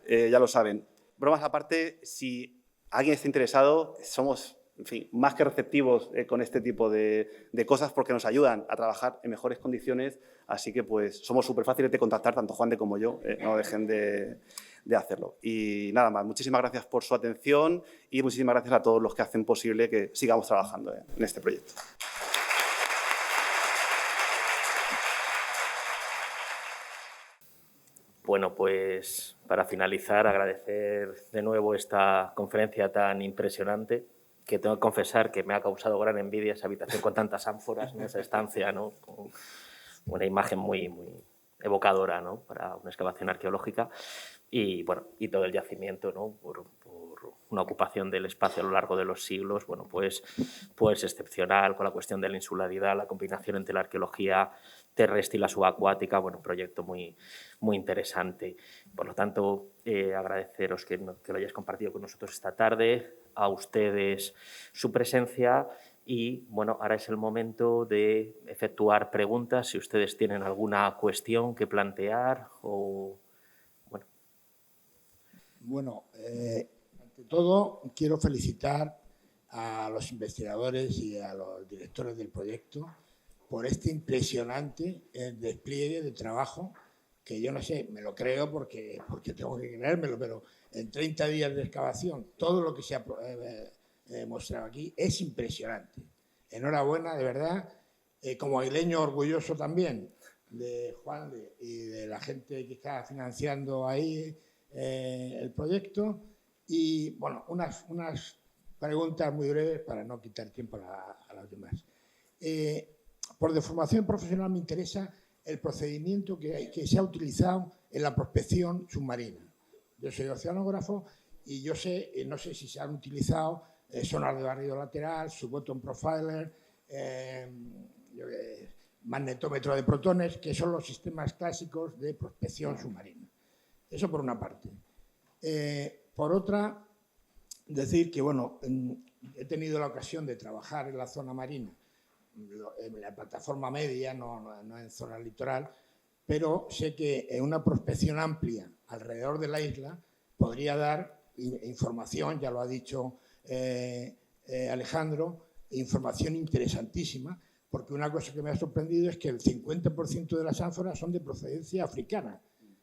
ya lo saben. Bromas aparte, si alguien está interesado, somos, en fin, más que receptivos con este tipo de cosas porque nos ayudan a trabajar en mejores condiciones. Así que pues somos súper fáciles de contactar, tanto Juan de como yo. No dejen de hacerlo. Y nada más, muchísimas gracias por su atención y muchísimas gracias a todos los que hacen posible que sigamos trabajando en este proyecto. Bueno, pues para finalizar, agradecer de nuevo esta conferencia tan impresionante, que tengo que confesar que me ha causado gran envidia esa habitación con tantas ánforas, ¿no? Esa estancia, ¿no? Con una imagen muy evocadora, ¿no? Para una excavación arqueológica. Y, bueno, y todo el yacimiento, ¿no? por una ocupación del espacio a lo largo de los siglos, bueno, pues excepcional, con la cuestión de la insularidad, la combinación entre la arqueología terrestre y la subacuática, bueno, un proyecto muy interesante. Por lo tanto, agradeceros que lo hayáis compartido con nosotros esta tarde, a ustedes su presencia y, bueno, ahora es el momento de efectuar preguntas, si ustedes tienen alguna cuestión que plantear o... Bueno, ante todo quiero felicitar a los investigadores y a los directores del proyecto por este impresionante despliegue de trabajo que yo no sé, me lo creo porque tengo que creérmelo, pero en 30 días de excavación todo lo que se ha mostrado aquí es impresionante. Enhorabuena, de verdad, como aguileño orgulloso también de Juan y de la gente que está financiando ahí el proyecto. Y, bueno, unas preguntas muy breves para no quitar tiempo a las demás. Por deformación profesional me interesa el procedimiento que se ha utilizado en la prospección submarina. Yo soy oceanógrafo y yo sé, no sé si se han utilizado sonar de barrido lateral, subbottom profiler, magnetómetro de protones, que son los sistemas clásicos de prospección submarina. Eso por una parte. Por otra, decir que, bueno, he tenido la ocasión de trabajar en la zona marina, en la plataforma media, no en zona litoral, pero sé que una prospección amplia alrededor de la isla podría dar información, ya lo ha dicho Alejandro, información interesantísima, porque una cosa que me ha sorprendido es que el 50% de las ánforas son de procedencia africana.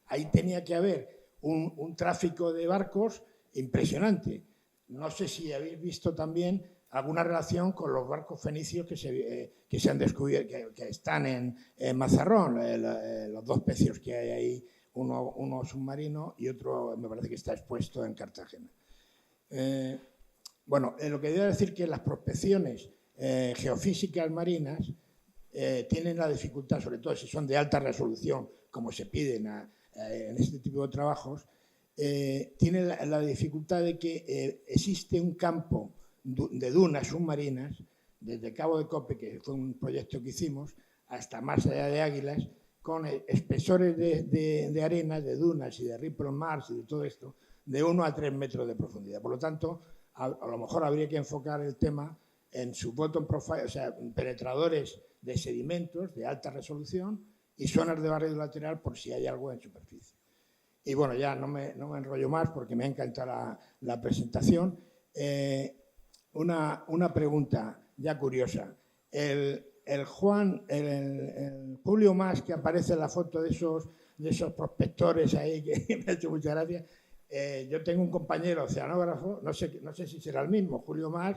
Ahí tenía que haber un tráfico de barcos impresionante. No sé si habéis visto también alguna relación con los barcos fenicios que se han descubierto, que están en Mazarrón, los dos pecios que hay ahí, uno submarino y otro me parece que está expuesto en Cartagena. Bueno, lo que debo decir que las prospecciones geofísicas marinas tienen la dificultad, sobre todo si son de alta resolución, como se piden en este tipo de trabajos, tienen la dificultad de que existe un campo de dunas submarinas, desde Cabo de Cope, que fue un proyecto que hicimos, hasta más allá de Águilas, con espesores de arena, de dunas y de ripple marks y de todo esto, de 1 a 3 metros de profundidad. Por lo tanto, a lo mejor habría que enfocar el tema en su bottom profile, o sea, penetradores de sedimentos de alta resolución y zonas de barrido lateral por si hay algo en superficie. Y bueno, ya no me enrollo más porque me ha encantado la presentación. Una pregunta ya curiosa. El Julio Mas, que aparece en la foto de esos prospectores ahí, que me ha hecho mucha gracia. Yo tengo un compañero oceanógrafo, no sé si será el mismo, Julio Mas,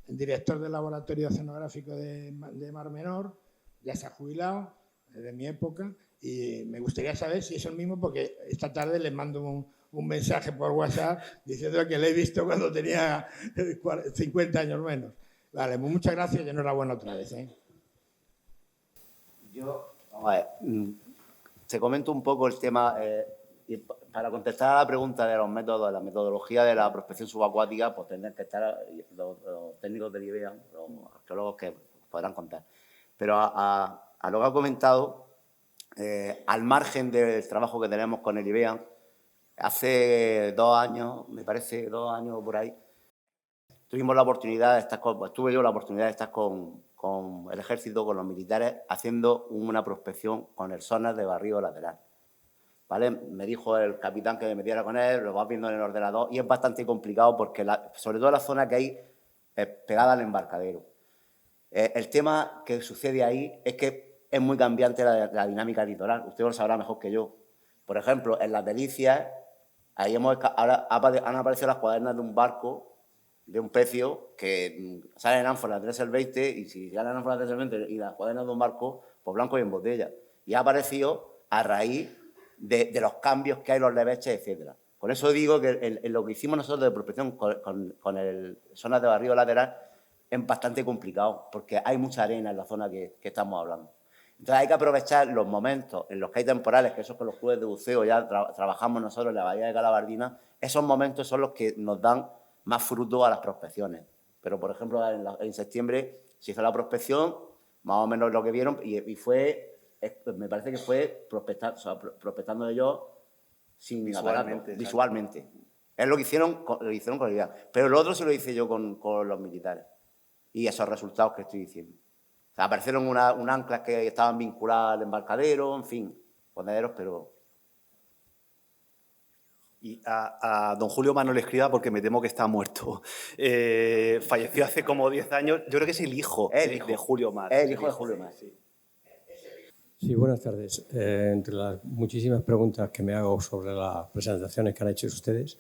el director del Laboratorio Oceanográfico de Mar Menor, ya se ha jubilado, de mi época, y me gustaría saber si es el mismo, porque esta tarde le mando un mensaje por WhatsApp diciendo que le he visto cuando tenía 50 años menos. Vale, muchas gracias y enhorabuena otra vez. Vamos a ver, te comento un poco el tema, y para contestar a la pregunta de los métodos, la metodología de la prospección subacuática, pues tendrán que estar los técnicos del IBEAN, los arqueólogos que podrán contar. Pero a lo que ha comentado, al margen del trabajo que tenemos con el IBEAN, hace 2 años, me parece 2 años por ahí, tuvimos la oportunidad de estar tuve yo la oportunidad de estar con el ejército, con los militares, haciendo una prospección con el sonar de barrido lateral. ¿Vale? Me dijo el capitán que me metiera con él, lo vas viendo en el ordenador y es bastante complicado porque, sobre todo la zona que hay pegada al embarcadero. El tema que sucede ahí es que es muy cambiante la dinámica litoral. Usted lo sabrá mejor que yo. Por ejemplo, en las Delicias, ahí ahora han aparecido las cuadernas de un barco de un precio que sale en ánfora 3 el 20 y si sale en ánfora 3 el 20 y las cuadernas de un barco, pues blanco y en botella. Y ha aparecido a raíz de los cambios que hay en los leveches, etcétera. Con eso digo que lo que hicimos nosotros de prospección con el zonas de barrido lateral es bastante complicado porque hay mucha arena en la zona que estamos hablando. Entonces hay que aprovechar los momentos en los que hay temporales, que esos con los clubes de buceo ya trabajamos nosotros en la bahía de Calabardina, esos momentos son los que nos dan más fruto a las prospecciones. Pero, por ejemplo, en septiembre se hizo la prospección, más o menos lo que vieron, y fue, me parece que fue prospectando ellos sin visualmente. Es lo que hicieron con la idea. Pero lo otro se lo hice yo con los militares. Y esos resultados que estoy diciendo. O sea, aparecieron unas anclas que estaban vinculadas al embarcadero, en fin, ponederos, pero... Y a don Julio Mas no le escriba porque me temo que está muerto. Falleció hace como 10 años. Yo creo que es el hijo de Julio Mas. El hijo de Julio Mas, sí. Sí, buenas tardes. Entre las muchísimas preguntas que me hago sobre las presentaciones que han hecho ustedes,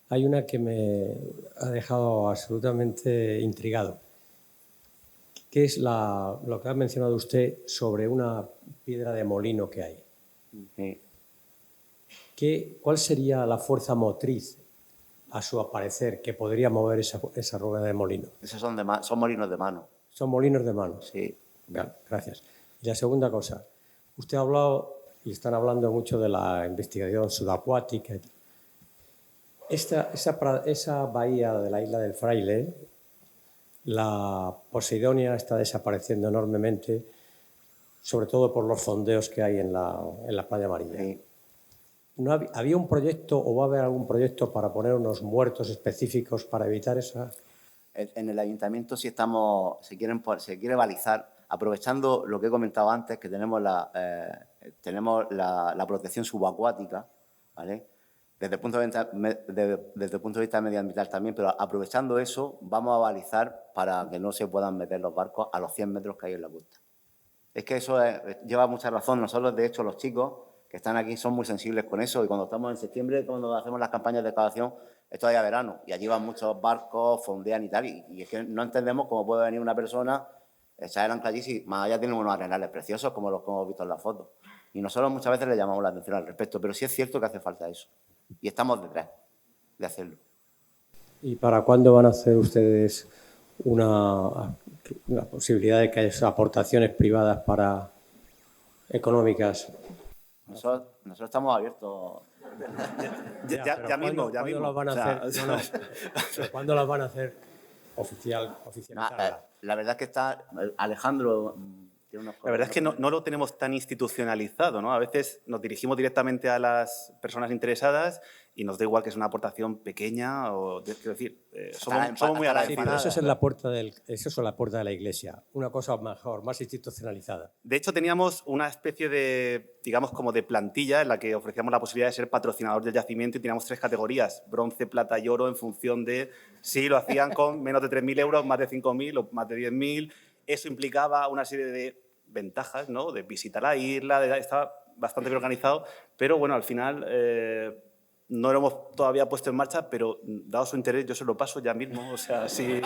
hay una que me ha dejado absolutamente intrigado, que es lo que ha mencionado usted sobre una piedra de molino que hay. Sí. ¿Cuál sería la fuerza motriz, a su parecer, que podría mover esa rueda de molino? Esos son molinos de mano. ¿Son molinos de mano? Sí. Bien, gracias. Y la segunda cosa, usted ha hablado, y están hablando mucho de la investigación subacuática. Esa bahía de la isla del Fraile, la Posidonia está desapareciendo enormemente. sobre todo por los fondeos que hay en la playa amarilla. Sí. ¿No había un proyecto o va a haber algún proyecto para poner unos muertos específicos para evitar esa? En el ayuntamiento sí se quiere balizar, aprovechando lo que he comentado antes, que tenemos la protección subacuática, ¿vale? Desde el punto de vista medioambiental también, pero aprovechando eso, vamos a balizar para que no se puedan meter los barcos a los 100 metros que hay en la costa. Es que eso lleva mucha razón. Nosotros, de hecho, los chicos que están aquí son muy sensibles con eso, y cuando estamos en septiembre, cuando hacemos las campañas de excavación, es todavía verano, y allí van muchos barcos, fondean y tal, y es que no entendemos cómo puede venir una persona, echar el ancla allí, si más allá tienen unos arenales preciosos, como los que hemos visto en las fotos. Y nosotros muchas veces le llamamos la atención al respecto, pero sí es cierto que hace falta eso, y estamos detrás de hacerlo. ¿Y para cuándo van a hacer ustedes una posibilidad de que haya aportaciones privadas económicas? Nosotros estamos abiertos. Ya mismo. ¿Cuándo las van a hacer? ¿Cuándo las van a hacer oficializar? La verdad es que está Alejandro. La verdad es que no lo tenemos tan institucionalizado, ¿no? A veces nos dirigimos directamente a las personas interesadas y nos da igual que es una aportación pequeña quiero decir, somos muy agradecidos. Eso es la puerta de la iglesia, una cosa mejor, más institucionalizada. De hecho, teníamos una especie de, digamos, como de plantilla en la que ofrecíamos la posibilidad de ser patrocinador del yacimiento, y teníamos 3 categorías, bronce, plata y oro, en función de si lo hacían con menos de 3.000 euros, más de 5.000 o más de 10.000. Eso implicaba una serie de ventajas, ¿no? De visitar la isla, estaba bastante bien organizado, pero bueno, al final no lo hemos todavía puesto en marcha, pero dado su interés yo se lo paso ya mismo, o sea, si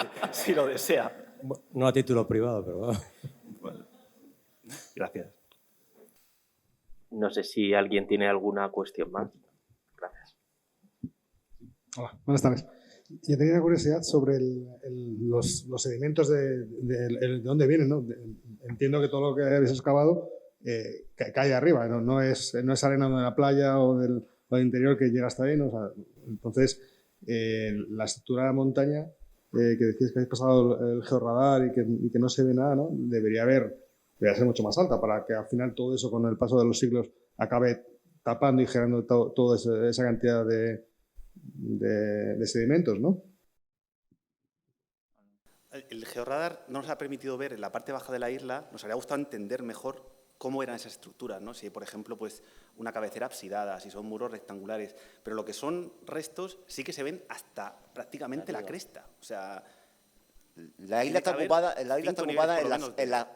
lo desea. No a título privado, pero... Bueno, gracias. No sé si alguien tiene alguna cuestión más. Gracias. Hola, buenas tardes. Yo tenía una curiosidad sobre los sedimentos de dónde vienen, ¿no? Entiendo que todo lo que habéis excavado cae arriba, no es arena de la playa o del interior que llega hasta ahí, ¿no? O sea, entonces, la estructura de la montaña, que decís que habéis pasado el georradar y que no se ve nada, ¿no? Debería ser mucho más alta para que al final todo eso, con el paso de los siglos, acabe tapando y generando toda esa cantidad de sedimentos, ¿no? El georradar no nos ha permitido ver en la parte baja de la isla, nos habría gustado entender mejor cómo eran esas estructuras, ¿no? Si, por ejemplo, pues una cabecera absidada, si son muros rectangulares, pero lo que son restos sí que se ven hasta prácticamente la cresta. O sea, la isla está ocupada,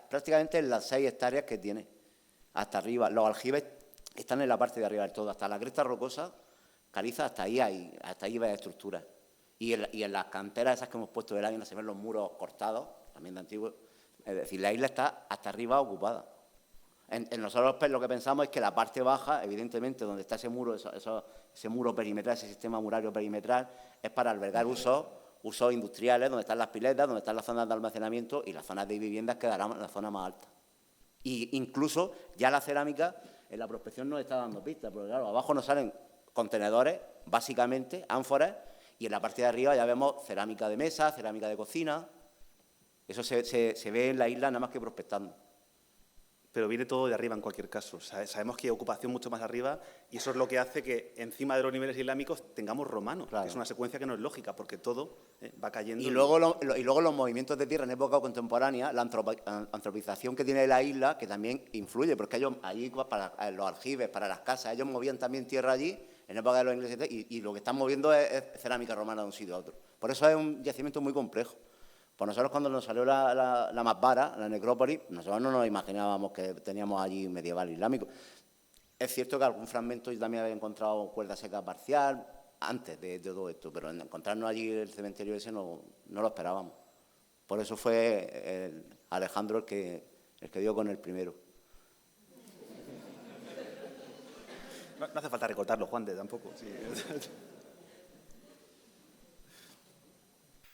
prácticamente en las 6 hectáreas que tiene, hasta arriba. Los aljibes están en la parte de arriba del todo, hasta la cresta rocosa, caliza, hasta ahí hay estructuras. Y en las canteras esas que hemos puesto del águila se ven los muros cortados, también de antiguo. Es decir, la isla está hasta arriba ocupada. En nosotros lo que pensamos es que la parte baja, evidentemente, donde está ese muro, ese muro perimetral, ese sistema murario perimetral, es para albergar usos industriales, donde están las piletas, donde están las zonas de almacenamiento, y las zonas de viviendas quedarán en la zona más alta. Y incluso ya la cerámica en la prospección nos está dando pistas, porque claro, abajo nos salen contenedores, básicamente, ánforas, y en la parte de arriba ya vemos cerámica de mesa, cerámica de cocina. Eso se ve en la isla nada más que prospectando. Pero viene todo de arriba en cualquier caso. Sabemos que hay ocupación mucho más arriba, y eso es lo que hace que encima de los niveles islámicos tengamos romanos, claro. Que es una secuencia que no es lógica, porque todo va cayendo. Y luego los movimientos de tierra en época contemporánea, la antropización que tiene la isla, que también influye, porque ellos allí, para los aljibes, para las casas, ellos movían también tierra allí, en época de los ingleses, y lo que están moviendo es cerámica romana de un sitio a otro. Por eso es un yacimiento muy complejo. Pues nosotros, cuando nos salió la Masbara, la necrópolis, nosotros no nos imaginábamos que teníamos allí medieval islámico. Es cierto que algún fragmento yo también había encontrado cuerda seca parcial antes de todo esto, pero encontrarnos allí el cementerio ese no lo esperábamos. Por eso fue Alejandro el que dio con el primero. No hace falta recortarlo, Juan, tampoco. Sí.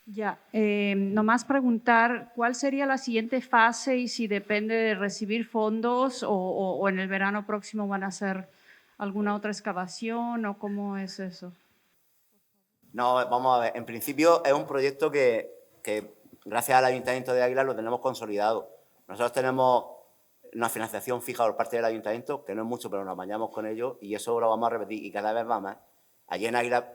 Ya, nomás preguntar cuál sería la siguiente fase y si depende de recibir fondos o en el verano próximo van a hacer alguna otra excavación o cómo es eso. No, vamos a ver. En principio es un proyecto que gracias al Ayuntamiento de Águilas lo tenemos consolidado. Nosotros tenemos una financiación fija por parte del ayuntamiento, que no es mucho, pero nos apañamos con ello y eso lo vamos a repetir y cada vez va más. Allí en Águila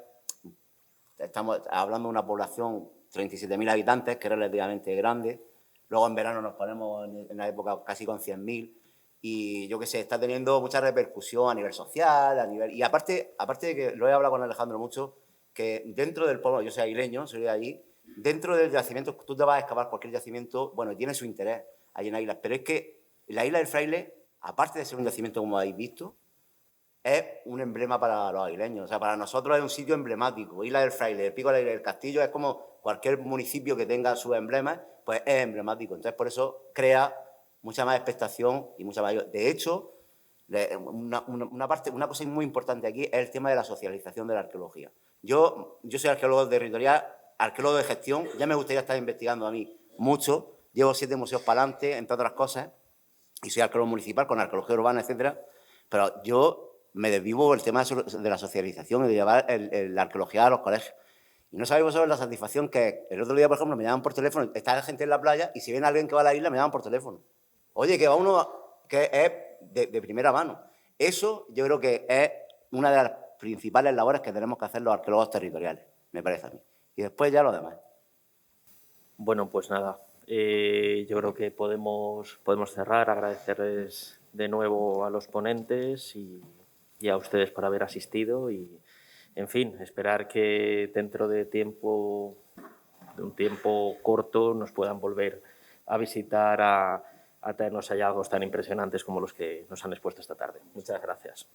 estamos hablando de una población 37.000 habitantes, que es relativamente grande. Luego en verano nos ponemos en la época casi con 100.000 y yo qué sé, está teniendo mucha repercusión a nivel social, y aparte de que lo he hablado con Alejandro mucho, que dentro del pueblo, yo soy aguileño, soy de allí, dentro del yacimiento, tú te vas a excavar cualquier yacimiento, bueno, tiene su interés allí en Águila, pero es que la Isla del Fraile, aparte de ser un yacimiento como habéis visto, es un emblema para los aguileños. O sea, para nosotros es un sitio emblemático. Isla del Fraile, el Pico de la Isla del Castillo, es como cualquier municipio que tenga sus emblemas, pues es emblemático. Entonces, por eso crea mucha más expectación y mucha mayor. De hecho, una cosa muy importante aquí es el tema de la socialización de la arqueología. Yo soy arqueólogo territorial, arqueólogo de gestión, ya me gustaría estar investigando a mí mucho. Llevo 7 museos para adelante, entre otras cosas, y soy arqueólogo municipal con arqueología urbana, etcétera. Pero yo me desvivo el tema de la socialización y de llevar la arqueología a los colegios. Y no sabéis vosotros la satisfacción que el otro día, por ejemplo, me llaman por teléfono, está la gente en la playa y si viene alguien que va a la isla, me llaman por teléfono. Oye, que va uno que es de primera mano. Eso yo creo que es una de las principales labores que tenemos que hacer los arqueólogos territoriales, me parece a mí. Y después ya lo demás. Bueno, pues nada, yo creo que podemos cerrar, agradecerles de nuevo a los ponentes y a ustedes por haber asistido y, en fin, esperar que dentro de un tiempo corto nos puedan volver a visitar a traernos hallazgos tan impresionantes como los que nos han expuesto esta tarde. Muchas gracias.